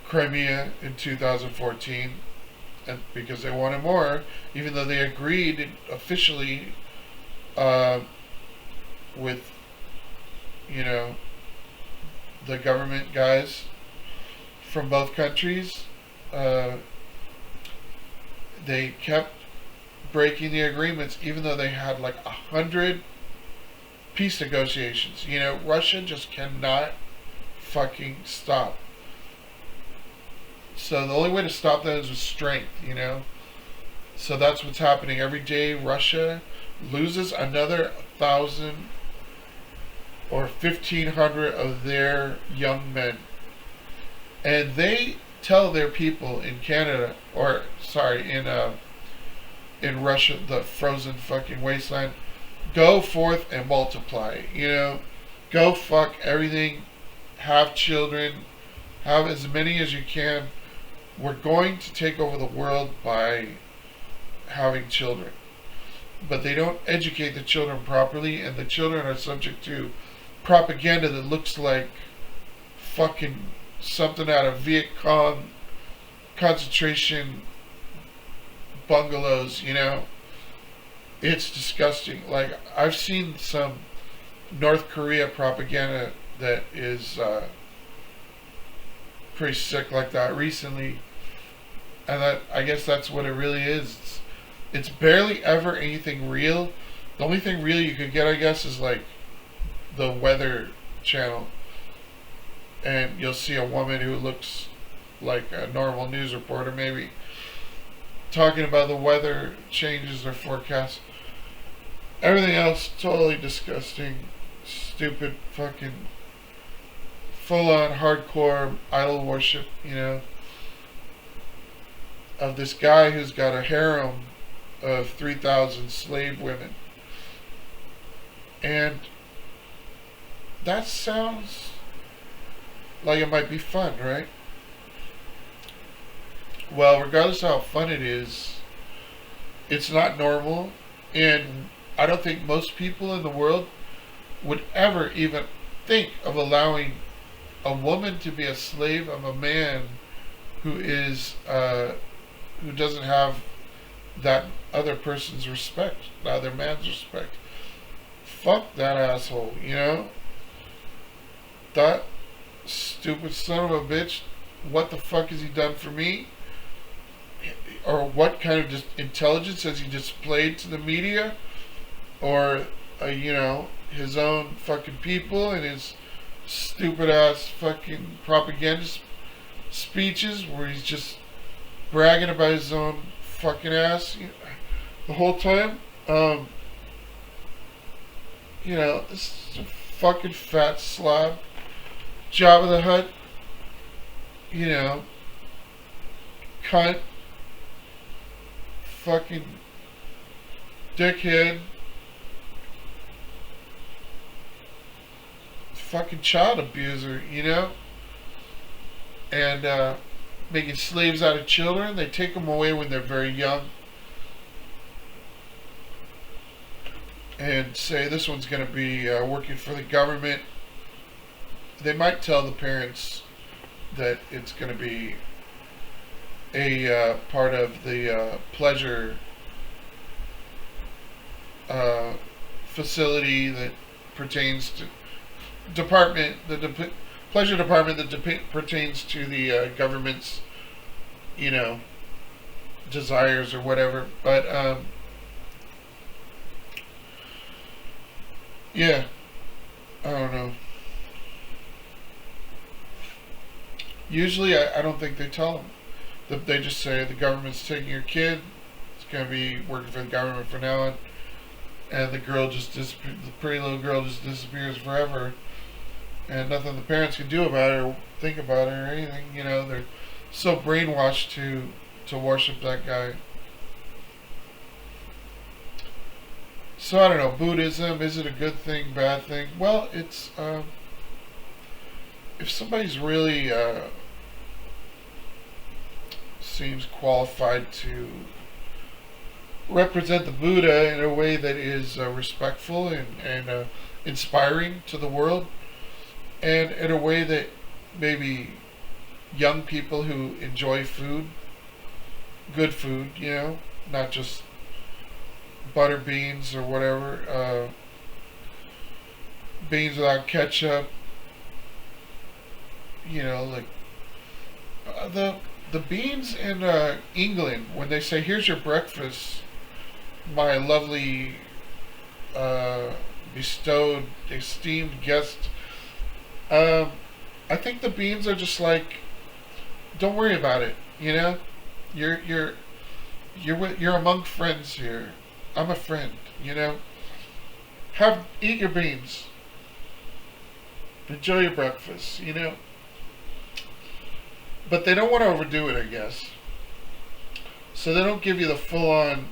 Crimea in 2014, and because they wanted more, even though they agreed officially with, you know, the government guys from both countries, they kept breaking the agreements, even though they had like 100 peace negotiations. You know, Russia just cannot fucking stop. So the only way to stop that is with strength, you know? So that's what's happening. Every day Russia loses another 1,000 or 1,500 of their young men. And they tell their people in Canada, or sorry, in Russia, the frozen fucking wasteland, go forth and multiply. You know, go fuck everything, have children, have as many as you can. We're going to take over the world by having children. But they don't educate the children properly, and the children are subject to propaganda that looks like fucking something out of Viet Cong concentration bungalows, you know? It's disgusting. Like, I've seen some North Korea propaganda that is pretty sick like that recently. And that, I guess that's what it really is. It's barely ever anything real. The only thing real you could get, I guess, is like the Weather Channel. And you'll see a woman who looks like a normal news reporter, maybe, talking about the weather changes or forecasts. Everything else, totally disgusting, stupid, fucking, full-on hardcore idol worship, you know, of this guy who's got a harem of 3,000 slave women. And that sounds like it might be fun, right? Well, regardless of how fun it is, it's not normal, and I don't think most people in the world would ever even think of allowing a woman to be a slave of a man who is who doesn't have that other person's respect, the other man's respect. Fuck that asshole, you know? That stupid son of a bitch, what the fuck has he done for me? Or what kind of intelligence has he displayed to the media? Or, you know, his own fucking people and his stupid ass fucking propaganda speeches where he's just bragging about his own fucking ass the whole time. You know, this is a fucking fat slob. Jabba the Hutt, you know, cunt, fucking dickhead, fucking child abuser, you know, and making slaves out of children. They take them away when they're very young and say this one's going to be working for the government. They might tell the parents that it's going to be a part of the pleasure facility that pertains to the pleasure department that pertains to the government's, you know, desires or whatever. But yeah, I don't know. Usually, I don't think they tell them. They just say the government's taking your kid. It's gonna be working for the government from now on, and the girl just the pretty little girl just disappears forever, and nothing the parents can do about it or think about it or anything. You know, they're so brainwashed to worship that guy. So I don't know. Buddhism, is it a good thing, bad thing? Well, it's if somebody's really seems qualified to represent the Buddha in a way that is respectful and inspiring to the world, and in a way that maybe young people who enjoy food, good food, you know, not just butter beans or whatever, beans without ketchup, you know, like the beans in England, when they say here's your breakfast, my lovely uh, bestowed esteemed guest. Um, I think the beans are just like, don't worry about it. You know, you're you're you're among friends here. I'm a friend. You know, eat your beans. Enjoy your breakfast. You know, but they don't want to overdo it, I guess. So they don't give you the full on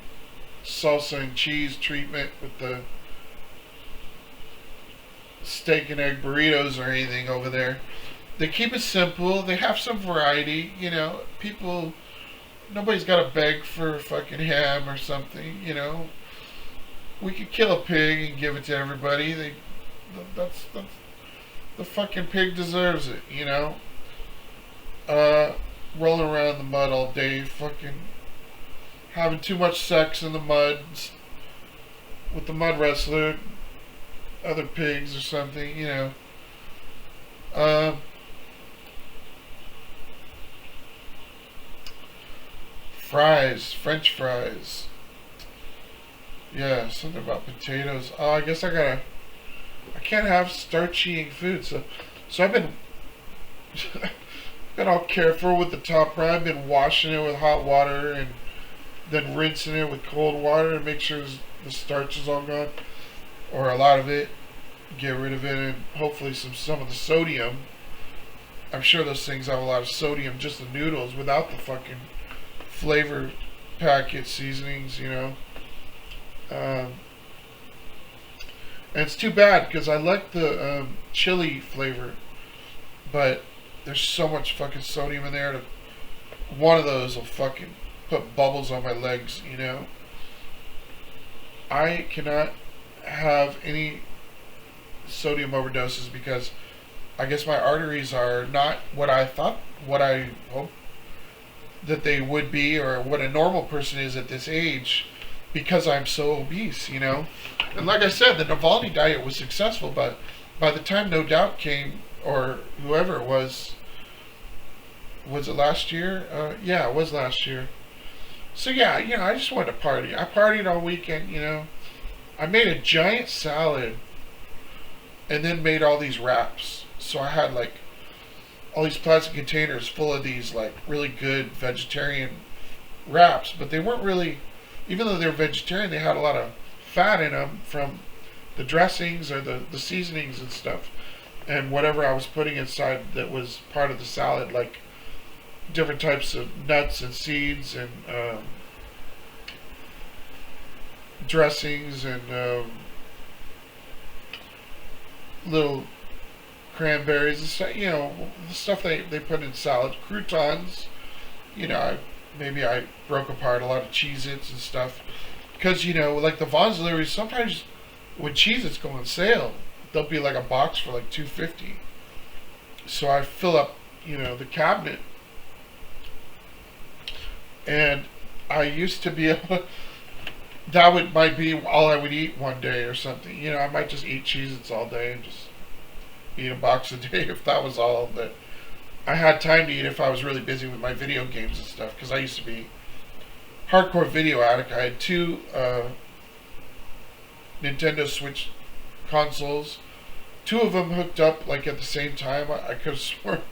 salsa and cheese treatment with the steak and egg burritos or anything over there. They keep it simple. They have some variety. You know, people. Nobody's got to beg for fucking ham or something. You know, we could kill a pig and give it to everybody. That's the fucking pig deserves it. You know, rolling around in the mud all day, fucking having too much sex in the mud with the mud wrestler, other pigs or something. You know. Uh, Fries, French fries. Yeah, something about potatoes. Oh, I guess I can't have starchy food. So I've been, been all careful with the top right. I've been washing it with hot water and then rinsing it with cold water to make sure the starch is all gone, or a lot of it. Get rid of it, and hopefully some of the sodium. I'm sure those things have a lot of sodium, just the noodles, without the fucking flavor packet seasonings, you know. And it's too bad because I like the chili flavor, but there's so much fucking sodium in there. One of those will fucking put bubbles on my legs, you know. I cannot have any sodium overdoses because I guess my arteries are not what I thought, what I hope that they would be, or what a normal person is at this age, because I'm so obese, you know. And like I said, the Navalny diet was successful, but by the time No Doubt came, or whoever it was it last year? Yeah, it was last year. So yeah, you know, I just wanted to party. I partied all weekend, you know. I made a giant salad and then made all these wraps. So I had like all these plastic containers full of these like really good vegetarian wraps, but they weren't really, even though they were vegetarian, they had a lot of fat in them from the dressings or the seasonings and stuff, and whatever I was putting inside that was part of the salad, like different types of nuts and seeds and dressings and little cranberries and stuff, you know, the stuff they put in salads, croutons, you know, maybe I broke apart a lot of Cheez-Its and stuff, because, you know, like the Vons deliveries, sometimes when Cheez-Its go on sale, there'll be like a box for like $2.50, so I fill up, you know, the cabinet, and I used to be able to, might be all I would eat one day or something, you know, I might just eat Cheez-Its all day and just eat a box a day if that was all that I had time to eat, if I was really busy with my video games and stuff, because I used to be hardcore video addict. I had two Nintendo Switch consoles, two of them hooked up like at the same time. I could have sworn,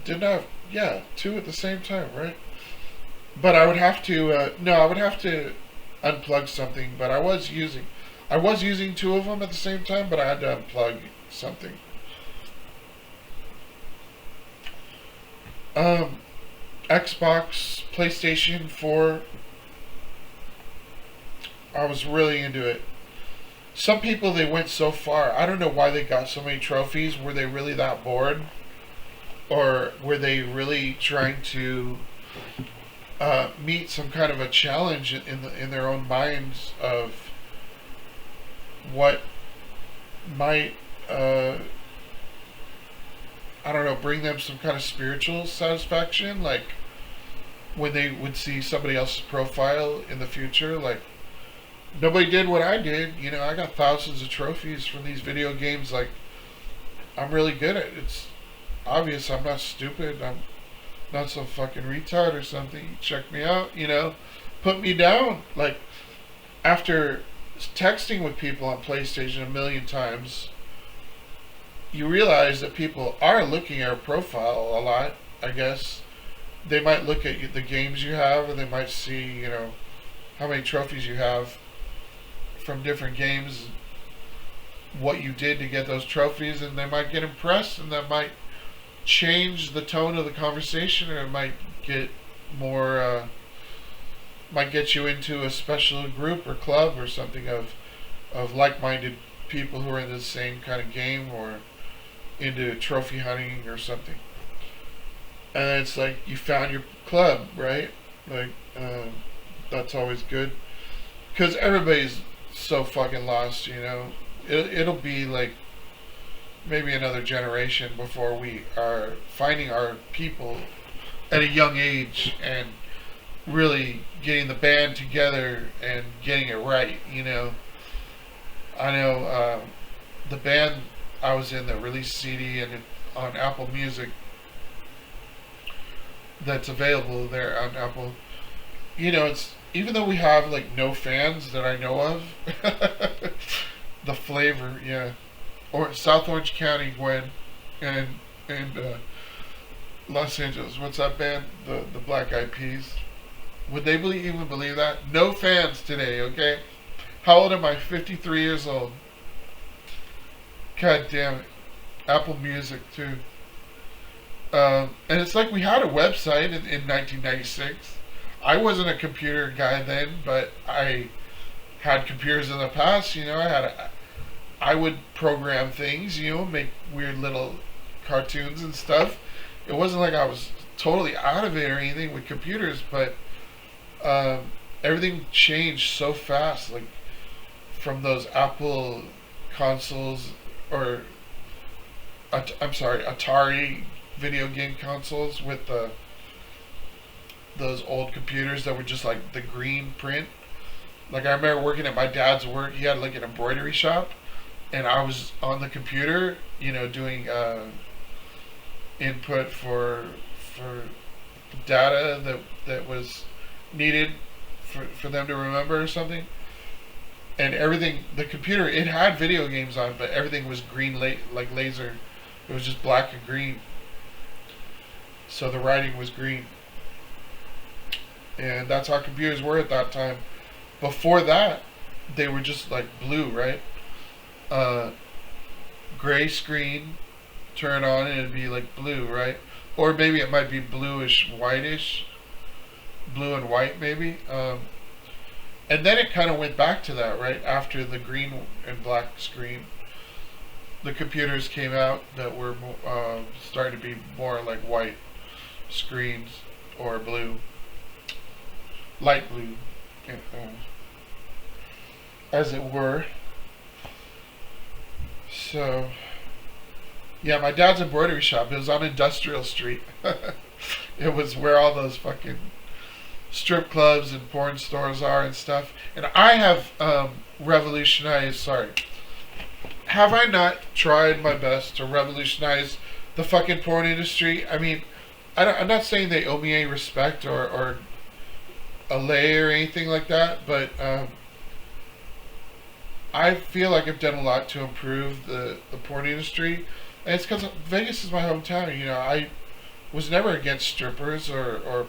didn't I have, yeah, two at the same time, right? But I would have to no, I would have to unplug something, but I was using two of them at the same time, but I had to unplug something. Xbox, PlayStation 4, I was really into it. Some people, they went so far. I don't know why they got so many trophies. Were they really that bored? Or were they really trying to meet some kind of a challenge in their own minds of what might I don't know, bring them some kind of spiritual satisfaction, like when they would see somebody else's profile in the future, like nobody did what I did, you know, I got thousands of trophies from these video games, like I'm really good at it. It's obvious I'm not stupid, I'm not some fucking retard or something. Check me out, you know, put me down, like after texting with people on PlayStation a million times, you realize that people are looking at your profile a lot. I guess they might look at the games you have, and they might see, how many trophies you have from different games, what you did to get those trophies, and they might get impressed, and that might change the tone of the conversation, or it might get more, might get you into a special group or club or something of like-minded people who are in the same kind of game or into trophy hunting or something. And it's like you found your club, right? Like, that's always good. Because everybody's so fucking lost, It'll be like maybe another generation before we are finding our people at a young age and really getting the band together and getting it right, I know the band I was in that released CD and on Apple Music that's available there on Apple. It's even though we have like no fans that I know of, the flavor, yeah, or South Orange County, Gwen, and Los Angeles. What's that band? The Black Eyed Peas. Would they even believe that? No fans today. Okay, how old am I? 53 years old. God damn it. Apple Music too. And it's like we had a website in 1996. I wasn't a computer guy then, but I had computers in the past. I would program things, make weird little cartoons and stuff. It wasn't like I was totally out of it or anything with computers, but everything changed so fast. Like from those Apple consoles, or I'm sorry, Atari video game consoles with those old computers that were just like the green print. Like I remember working at my dad's work. He had like an embroidery shop, and I was on the computer, doing input for data that was needed for them to remember or something. And everything, the computer, it had video games on, but everything was green, like laser. It was just black and green. So the writing was green. And that's how computers were at that time. Before that, they were just like blue, right? Gray screen, turn on and it'd be like blue, right? Or maybe it might be bluish, whitish. Blue and white, maybe. And then it kind of went back to that, right? After the green and black screen, the computers came out that were starting to be more like white screens or blue, light blue, as it were. So, yeah, my dad's embroidery shop, it was on Industrial Street. It was where all those fucking strip clubs and porn stores are and stuff. And I have revolutionized, have I not tried my best to revolutionize the fucking porn industry? I mean, I'm not saying they owe me any respect or a lay or anything like that, but I feel like I've done a lot to improve the porn industry. And it's because Vegas is my hometown. I was never against strippers or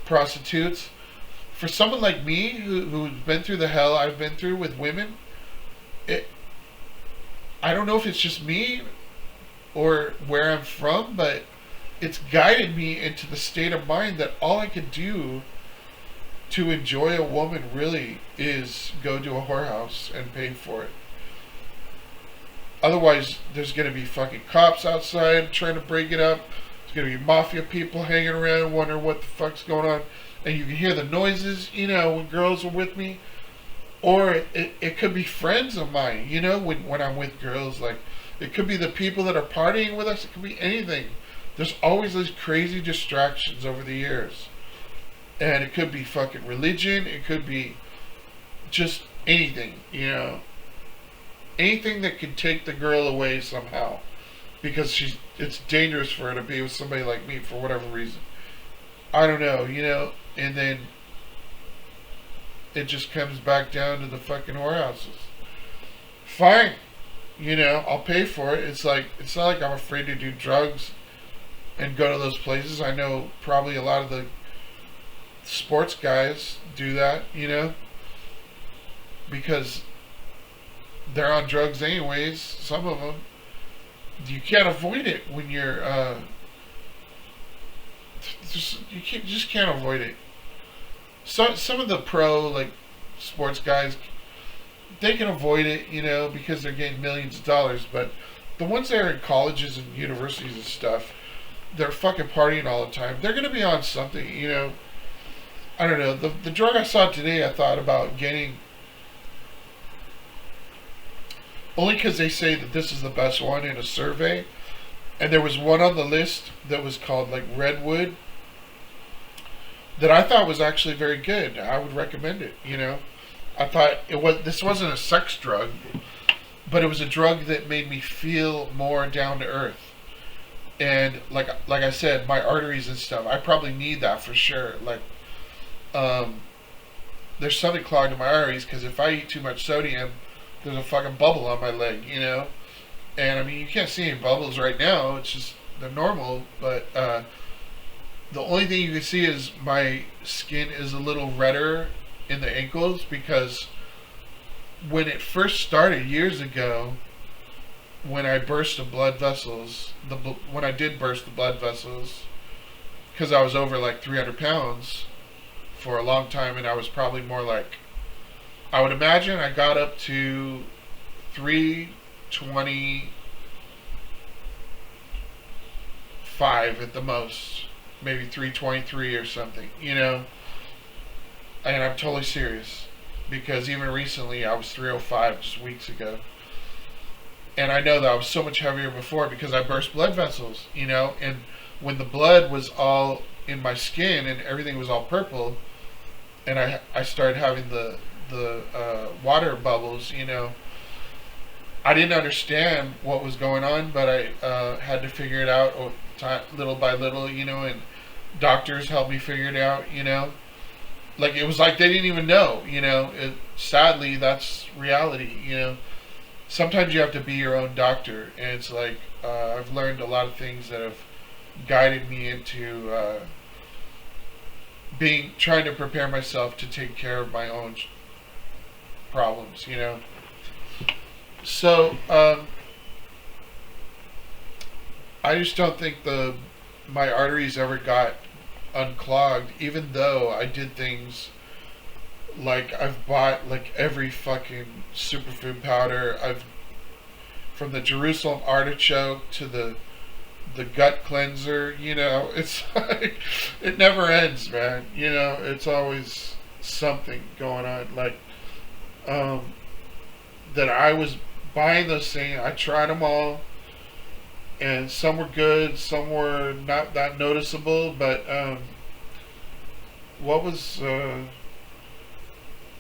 prostitutes. For someone like me who's been through the hell I've been through with women, I don't know if it's just me or where I'm from, but it's guided me into the state of mind that all I could do to enjoy a woman really is go to a whorehouse and pay for it. Otherwise, there's going to be fucking cops outside trying to break it up. There's going to be mafia people hanging around wondering what the fuck's going on. And you can hear the noises, when girls are with me. Or it could be friends of mine, when I'm with girls. Like, it could be the people that are partying with us. It could be anything. There's always these crazy distractions over the years. And it could be fucking religion. It could be just anything, Anything that could take the girl away somehow. Because it's dangerous for her to be with somebody like me for whatever reason. I don't know, And then it just comes back down to the fucking whorehouses. Fine, I'll pay for it. It's not like I'm afraid to do drugs and go to those places. I know probably a lot of the sports guys do that, because they're on drugs anyways. Some of them, you can't avoid it when you're you just can't avoid it. So some of the pro like sports guys, they can avoid it, because they're getting millions of dollars. But the ones that are in colleges and universities and stuff, they're fucking partying all the time. They're gonna be on something, I don't know. The drug I saw today, I thought about getting, only because they say that this is the best one in a survey. And there was one on the list that was called like Redwood that I thought was actually very good. I would recommend it. I thought this wasn't a sex drug, but it was a drug that made me feel more down to earth. And like I said, my arteries and stuff, I probably need that for sure. Like, there's something clogged in my arteries because if I eat too much sodium, there's a fucking bubble on my leg, And I mean, you can't see any bubbles right now. It's just they're normal, but the only thing you can see is my skin is a little redder in the ankles because when it first started years ago, when I burst the blood vessels, when I did burst the blood vessels, because I was over like 300 pounds for a long time, and I was probably more like, I would imagine I got up to 325 at the most, maybe 323 or something, And I'm totally serious because even recently I was 305 just weeks ago. And I know that I was so much heavier before because I burst blood vessels, And when the blood was all in my skin and everything was all purple, and I started having the water bubbles, I didn't understand what was going on, but I had to figure it out little by little, and doctors helped me figure it out, Like, it was like they didn't even know, sadly, that's reality, Sometimes you have to be your own doctor, and it's like, I've learned a lot of things that have guided me into trying to prepare myself to take care of my own problems, So, I just don't think my arteries ever got unclogged, even though I did things like I've bought like every fucking superfood powder. From the Jerusalem artichoke to the gut cleanser, it's like, it never ends, man. It's always something going on. Like, that I was buying those things, I tried them all, and some were good, some were not that noticeable, but what was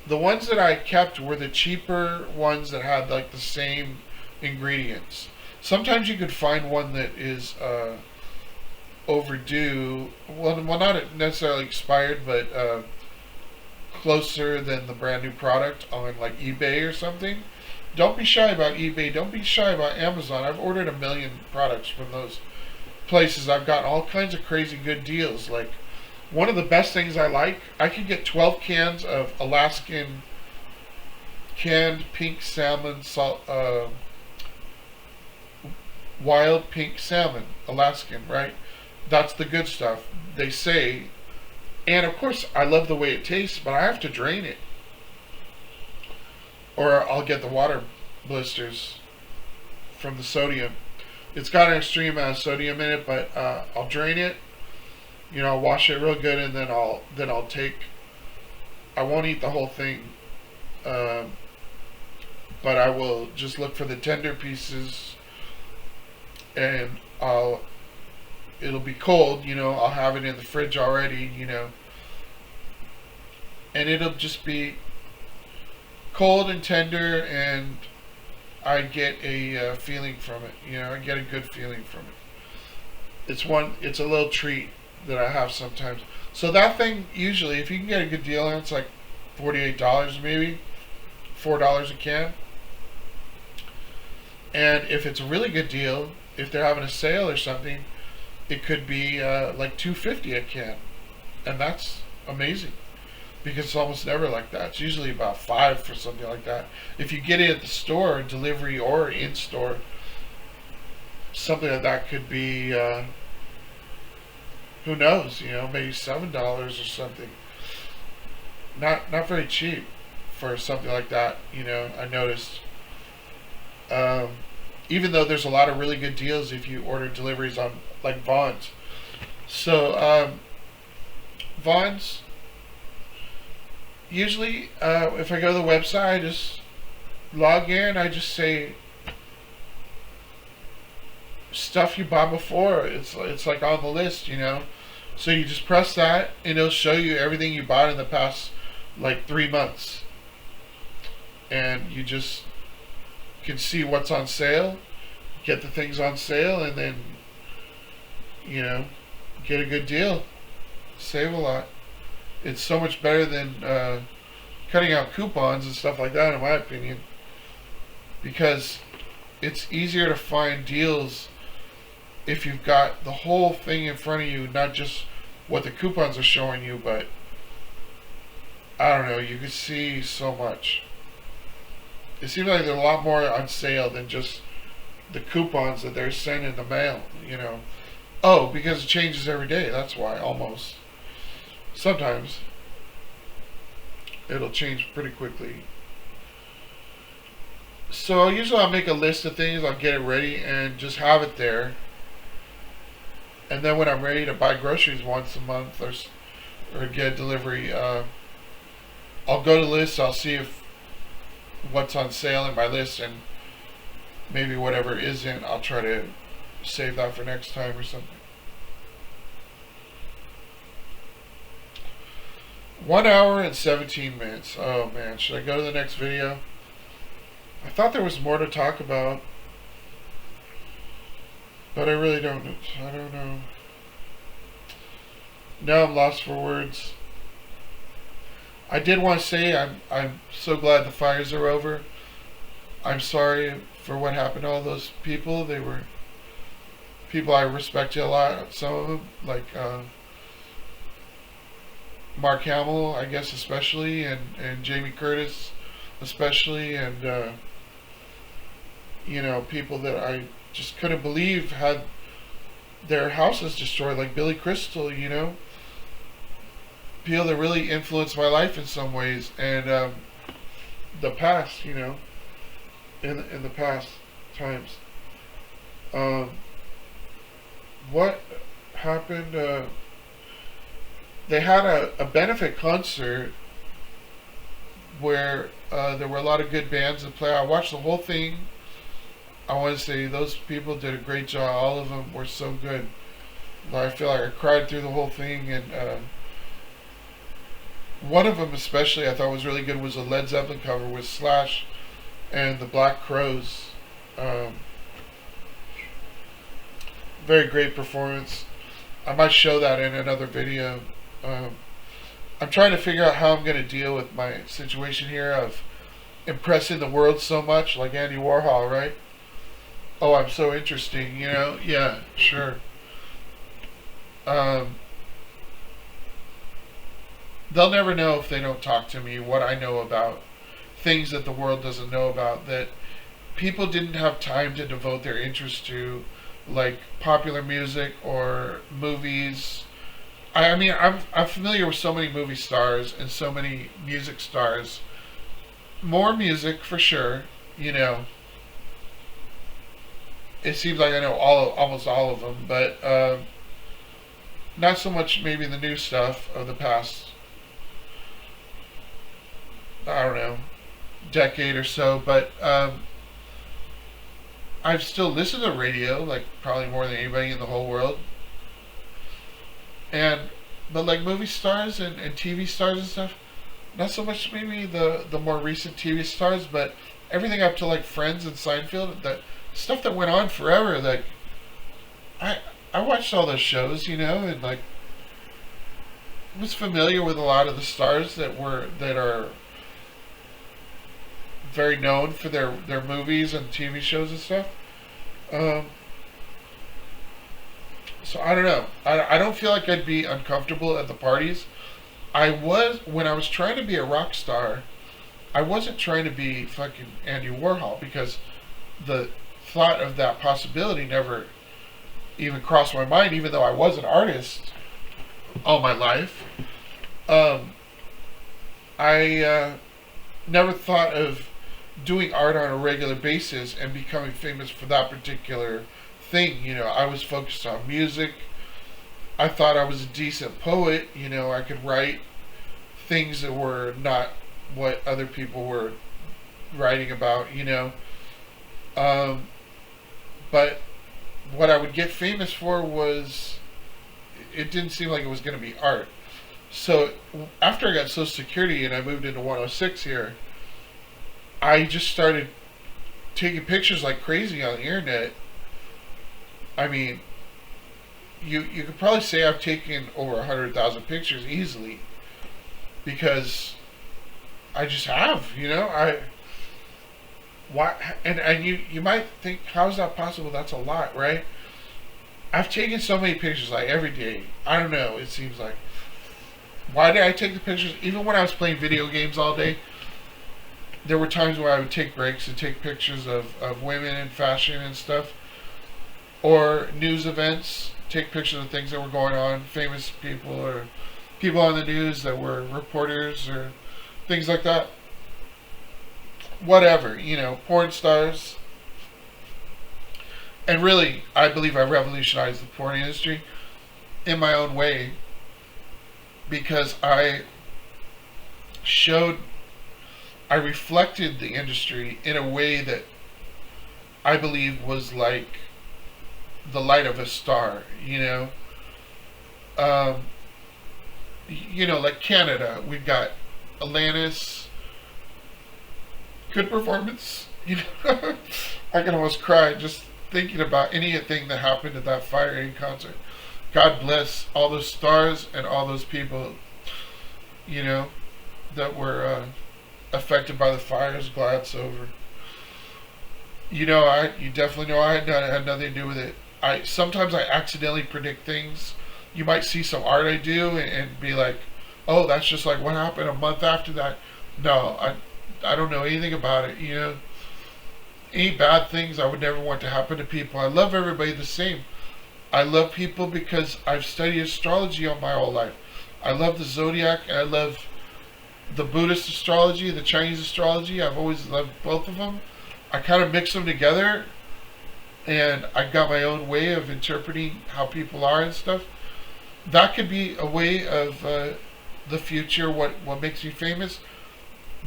the ones that I kept were the cheaper ones that had like the same ingredients. Sometimes you could find one that is overdue, well not necessarily expired, but closer than the brand new product on like eBay or something. Don't be shy about eBay. Don't be shy about Amazon. I've ordered 1 million products from those places. I've got all kinds of crazy good deals. Like, one of the best things I could get 12 cans of Alaskan canned pink salmon salt, wild pink salmon, Alaskan, right? That's the good stuff, they say. And of course, I love the way it tastes, but I have to drain it, or I'll get the water blisters from the sodium. It's got an extreme amount of sodium in it, but I'll drain it. I'll wash it real good, and then I'll take. I won't eat the whole thing, but I will just look for the tender pieces, and it'll be cold. I'll have it in the fridge already. And it'll just be cold and tender, and I get a feeling from it. I get a good feeling from it. It's a little treat that I have sometimes. So that thing, usually, if you can get a good deal on it, it's like $48 maybe, $4 a can. And if it's a really good deal, if they're having a sale or something, it could be like $2.50 a can, and that's amazing because it's almost never like that. It's usually about $5 for something like that. If you get it at the store, delivery or in store, something like that could be who knows, maybe $7 or something. Not very cheap for something like that. I noticed. Even though there's a lot of really good deals if you order deliveries on like Vons. So Vons, usually if I go to the website, I just log in. I just say stuff you bought before. It's like on the list, So you just press that, and it'll show you everything you bought in the past like 3 months, and you just can see what's on sale, get the things on sale, and then get a good deal, save a lot. It's so much better than cutting out coupons and stuff like that, in my opinion, because it's easier to find deals if you've got the whole thing in front of you, not just what the coupons are showing you, but I don't know, you can see so much. It seems like there's a lot more on sale than just the coupons that they're sending in the mail, Oh, because it changes every day, that's why, almost. Sometimes it'll change pretty quickly. So usually I'll make a list of things, I'll get it ready and just have it there. And then when I'm ready to buy groceries once a month or get a delivery, I'll go to the list, I'll see if what's on sale in my list, and maybe whatever isn't, I'll try to save that for next time or something. 1 hour and 17 minutes. Oh man, should I go to the next video? I thought there was more to talk about, but I really don't know. Now I'm lost for words. I did want to say I'm so glad the fires are over. I'm sorry for what happened to all those people. They were people I respected a lot. Some of them, like Mark Hamill, I guess especially, and Jamie Curtis especially, and people that I just couldn't believe had their houses destroyed, like Billy Crystal, people that really influenced my life in some ways, and the past, in the past times. What happened? They had a benefit concert where there were a lot of good bands that play. I watched the whole thing. I want to say those people did a great job. All of them were so good. I feel like I cried through the whole thing, and one of them especially I thought was really good was a Led Zeppelin cover with Slash and the Black Crowes. Very great performance. I might show that in another video. I'm trying to figure out how I'm going to deal with my situation here of impressing the world so much, like Andy Warhol, right? Oh, I'm so interesting, Yeah, sure. They'll never know if they don't talk to me what I know about things that the world doesn't know about, that people didn't have time to devote their interest to, like popular music or movies. I mean, I'm familiar with so many movie stars and so many music stars. More music for sure, It seems like I know almost all of them, but not so much maybe the new stuff of the past, I don't know, decade or so. But I've still listened to radio, like probably more than anybody in the whole world. But like movie stars and TV stars and stuff, not so much maybe the more recent TV stars, but everything up to like Friends and Seinfeld, that stuff that went on forever. Like I watched all those shows, and like was familiar with a lot of the stars that are very known for their movies and TV shows and stuff. Um, so I don't know. I don't feel like I'd be uncomfortable at the parties. I was when I was trying to be a rock star. I wasn't trying to be fucking Andy Warhol because the thought of that possibility never even crossed my mind. Even though I was an artist all my life, um, I never thought of doing art on a regular basis and becoming famous for that particular thing. I was focused on music. I thought I was a decent poet. I could write things that were not what other people were writing about. Um, but what I would get famous for was, it didn't seem like it was going to be art. So after I got Social Security and I moved into 106 here, I just started taking pictures like crazy on the internet. I mean, you could probably say I've taken over 100,000 pictures easily because I just have. Why? And you might think, how is that possible? That's a lot, right? I've taken so many pictures like every day. I don't know. It seems like, why did I take the pictures? Even when I was playing video games all day, there were times where I would take breaks and take pictures of women in fashion and stuff, or news events, take pictures of things that were going on, famous people or people on the news that were reporters or things like that. Whatever, porn stars. And really, I believe I revolutionized the porn industry in my own way because I reflected the industry in a way that I believe was like the light of a star. Um, like Canada, we've got Alanis, good performance. I can almost cry just thinking about anything that happened at that Fire Aid concert. God bless all those stars and all those people, that were affected by the fires. Glad it's over. You definitely know I had nothing to do with it. Sometimes I accidentally predict things. You might see some art I do and be like, oh, that's just like what happened a month after that. No, I don't know anything about it. Any bad things I would never want to happen to people. I love everybody the same. I love people because I've studied astrology all my whole life. I love the zodiac and I love the Buddhist astrology, the Chinese astrology. I've always loved both of them. I kind of mix them together and I got my own way of interpreting how people are and stuff. That could be a way of the future, what makes me famous,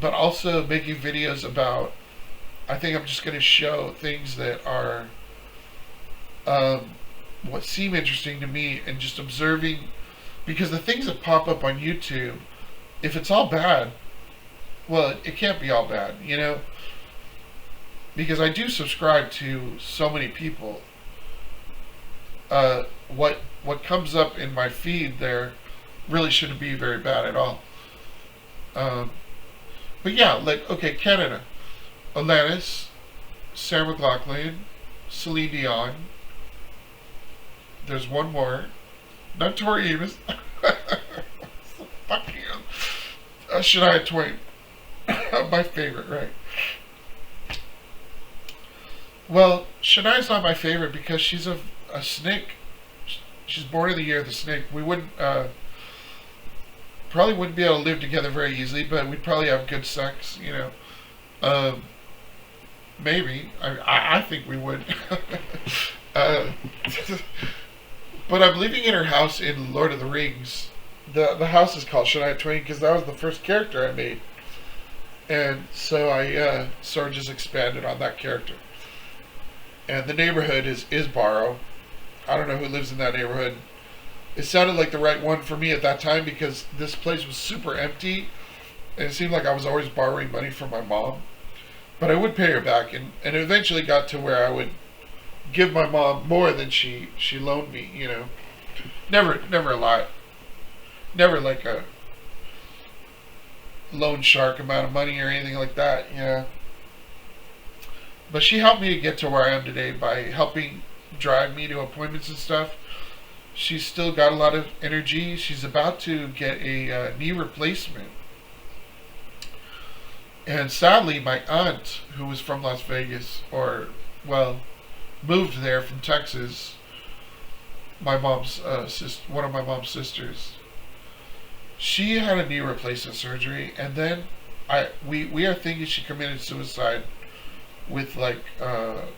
but also making videos about, I think I'm just going to show things that are what seem interesting to me and just observing, because the things that pop up on YouTube, if it's all bad, well, it can't be all bad, because I do subscribe to so many people. What comes up in my feed there really shouldn't be very bad at all. But yeah, like, okay, Canada, Alanis, Sarah McLachlan, Celine Dion. There's one more, not Tori Amos. Fuck you. Shania Twain, my favorite, right? Well, Shania's not my favorite because she's a snake. She's born in the year of the snake. We wouldn't probably wouldn't be able to live together very easily, but we'd probably have good sex, maybe. I think we would. uh, but I'm living in her house in Lord of the Rings. The house is called Shania Twain because that was the first character I made. And so I sort of just expanded on that character. And the neighborhood is Isbaro. I don't know who lives in that neighborhood. It sounded like the right one for me at that time because this place was super empty. And it seemed like I was always borrowing money from my mom. But I would pay her back. And it eventually got to where I would give my mom more than she loaned me, Never a lot. never like a loan shark amount of money or anything like that, you know. But she helped me to get to where I am today by helping drive me to appointments and stuff. She's still got a lot of energy. She's about to get a knee replacement. And sadly, my aunt, who was from Las Vegas, or, well, moved there from Texas, my mom's one of my mom's sisters, she had a knee replacement surgery, and then we are thinking she committed suicide with like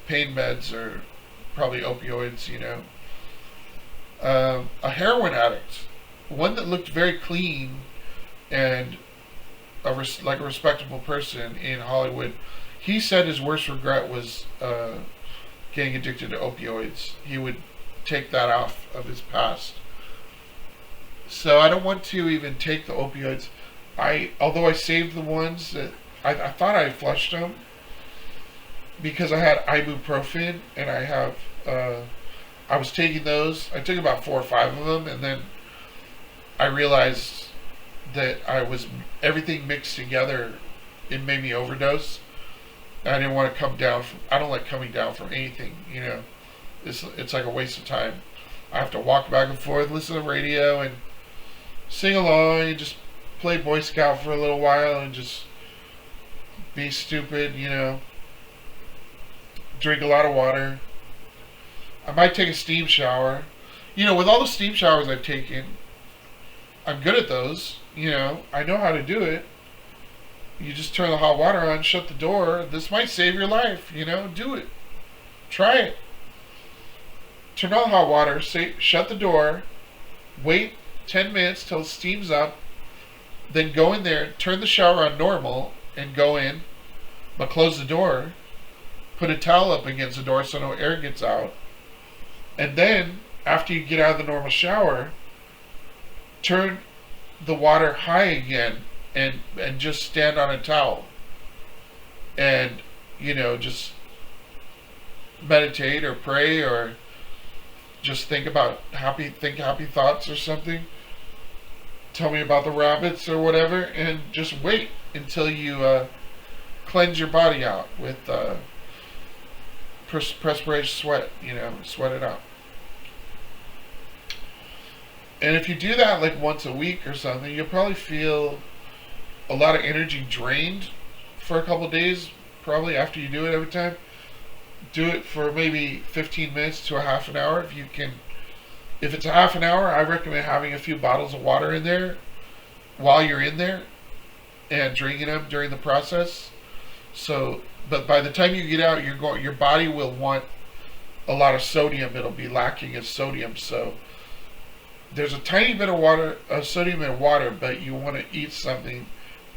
pain meds or probably opioids, you know. A heroin addict, one that looked very clean and like a respectable person in Hollywood. He said his worst regret was getting addicted to opioids. He would take that off of his past. So I don't want to even take the opioids. Although I saved the ones that I thought I flushed them because I had ibuprofen and I was taking those. I took about 4 or 5 of them, and then I realized that everything mixed together. It made me overdose. I didn't want to come down from. I don't like coming down from anything. You know, it's like a waste of time. I have to walk back and forth, listen to the radio, and sing along, and just play Boy Scout for a little while, and just be stupid. You know, drink a lot of water. I might take a steam shower. You know, with all the steam showers I've taken, I'm good at those. You know, I know how to do it. You just turn the hot water on, shut the door. This might save your life, you know. Do it. Try it. Turn on hot water, shut the door, wait 10 minutes till it steams up, then go in there, turn the shower on normal, and go in, but close the door, put a towel up against the door so no air gets out, and then, after you get out of the normal shower, turn the water high again and just stand on a towel. And, you know, just meditate or pray or just think happy thoughts or something. Tell me about the rabbits or whatever, and just wait until you cleanse your body out with perspiration, sweat, you know, sweat it out. And if you do that like once a week or something, you'll probably feel a lot of energy drained for a couple days, probably after you do it every time. Do it for maybe 15 minutes to a half an hour if you can. If it's a half an hour, I recommend having a few bottles of water in there while you're in there and drinking them during the process. So, but by the time you get out, your body will want a lot of sodium. It'll be lacking in sodium. So there's a tiny bit of sodium in water, but you want to eat something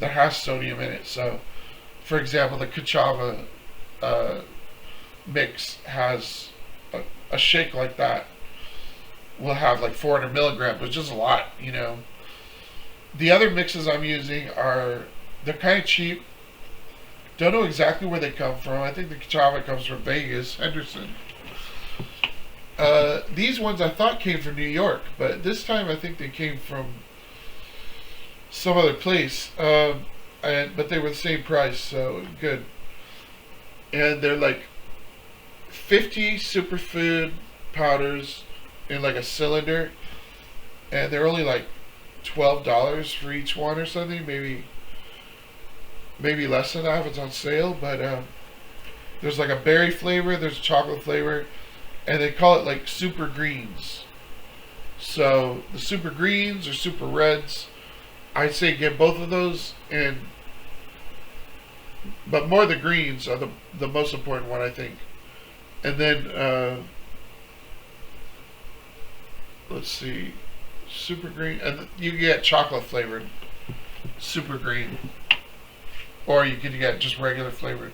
that has sodium in it. So, for example, the Ka'Chava mix has a shake like that. Will have like 400 milligrams, which is a lot, you know. The other mixes I'm using they're kind of cheap. Don't know exactly where they come from. I think the Ka'Chava comes from Vegas, Henderson. These ones I thought came from New York, but this time I think they came from some other place. But they were the same price, so good. And they're like 50 superfood powders in like a cylinder, and they're only like $12 for each one or something, maybe less than that if it's on sale. But there's like a berry flavor, there's a chocolate flavor, and they call it like super greens. So the super greens or super reds, I'd say get both of those, but more the greens are the most important one, I think. And then let's see, super green, and you get chocolate flavored super green, or you can get just regular flavored.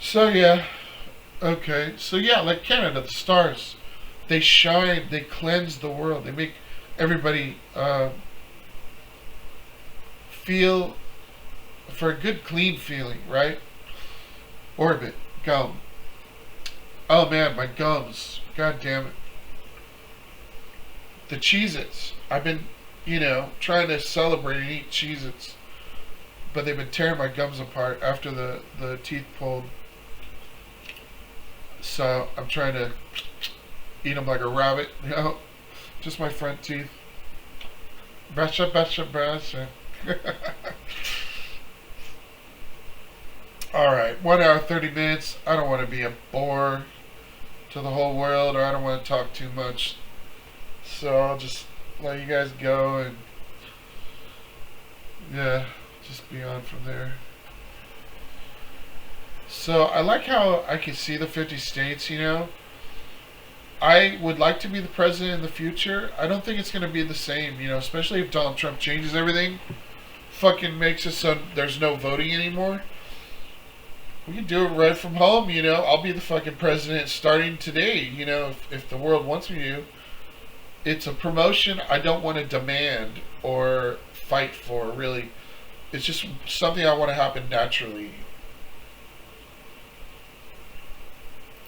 So yeah, okay, so yeah, like Canada, the stars, they shine, they cleanse the world, they make everybody feel for a good clean feeling, right? Orbit gum. Oh man, my gums, god damn it. the Cheez-Its. I've been, trying to celebrate and eat Cheez-Its, but they've been tearing my gums apart after the teeth pulled. So I'm trying to eat them like a rabbit, just my front teeth. Brusha, brusha, brusha. Alright, 1 hour, 30 minutes. I don't want to be a bore to the whole world, or I don't want to talk too much. So I'll just let you guys go and, yeah, just be on from there. So I like how I can see the 50 states, I would like to be the president in the future. I don't think it's going to be the same, especially if Donald Trump changes everything, fucking makes it so there's no voting anymore. We can do it right from home, I'll be the fucking president starting today, if the world wants me to. It's a promotion I don't want to demand or fight for, really. It's just something I want to happen naturally.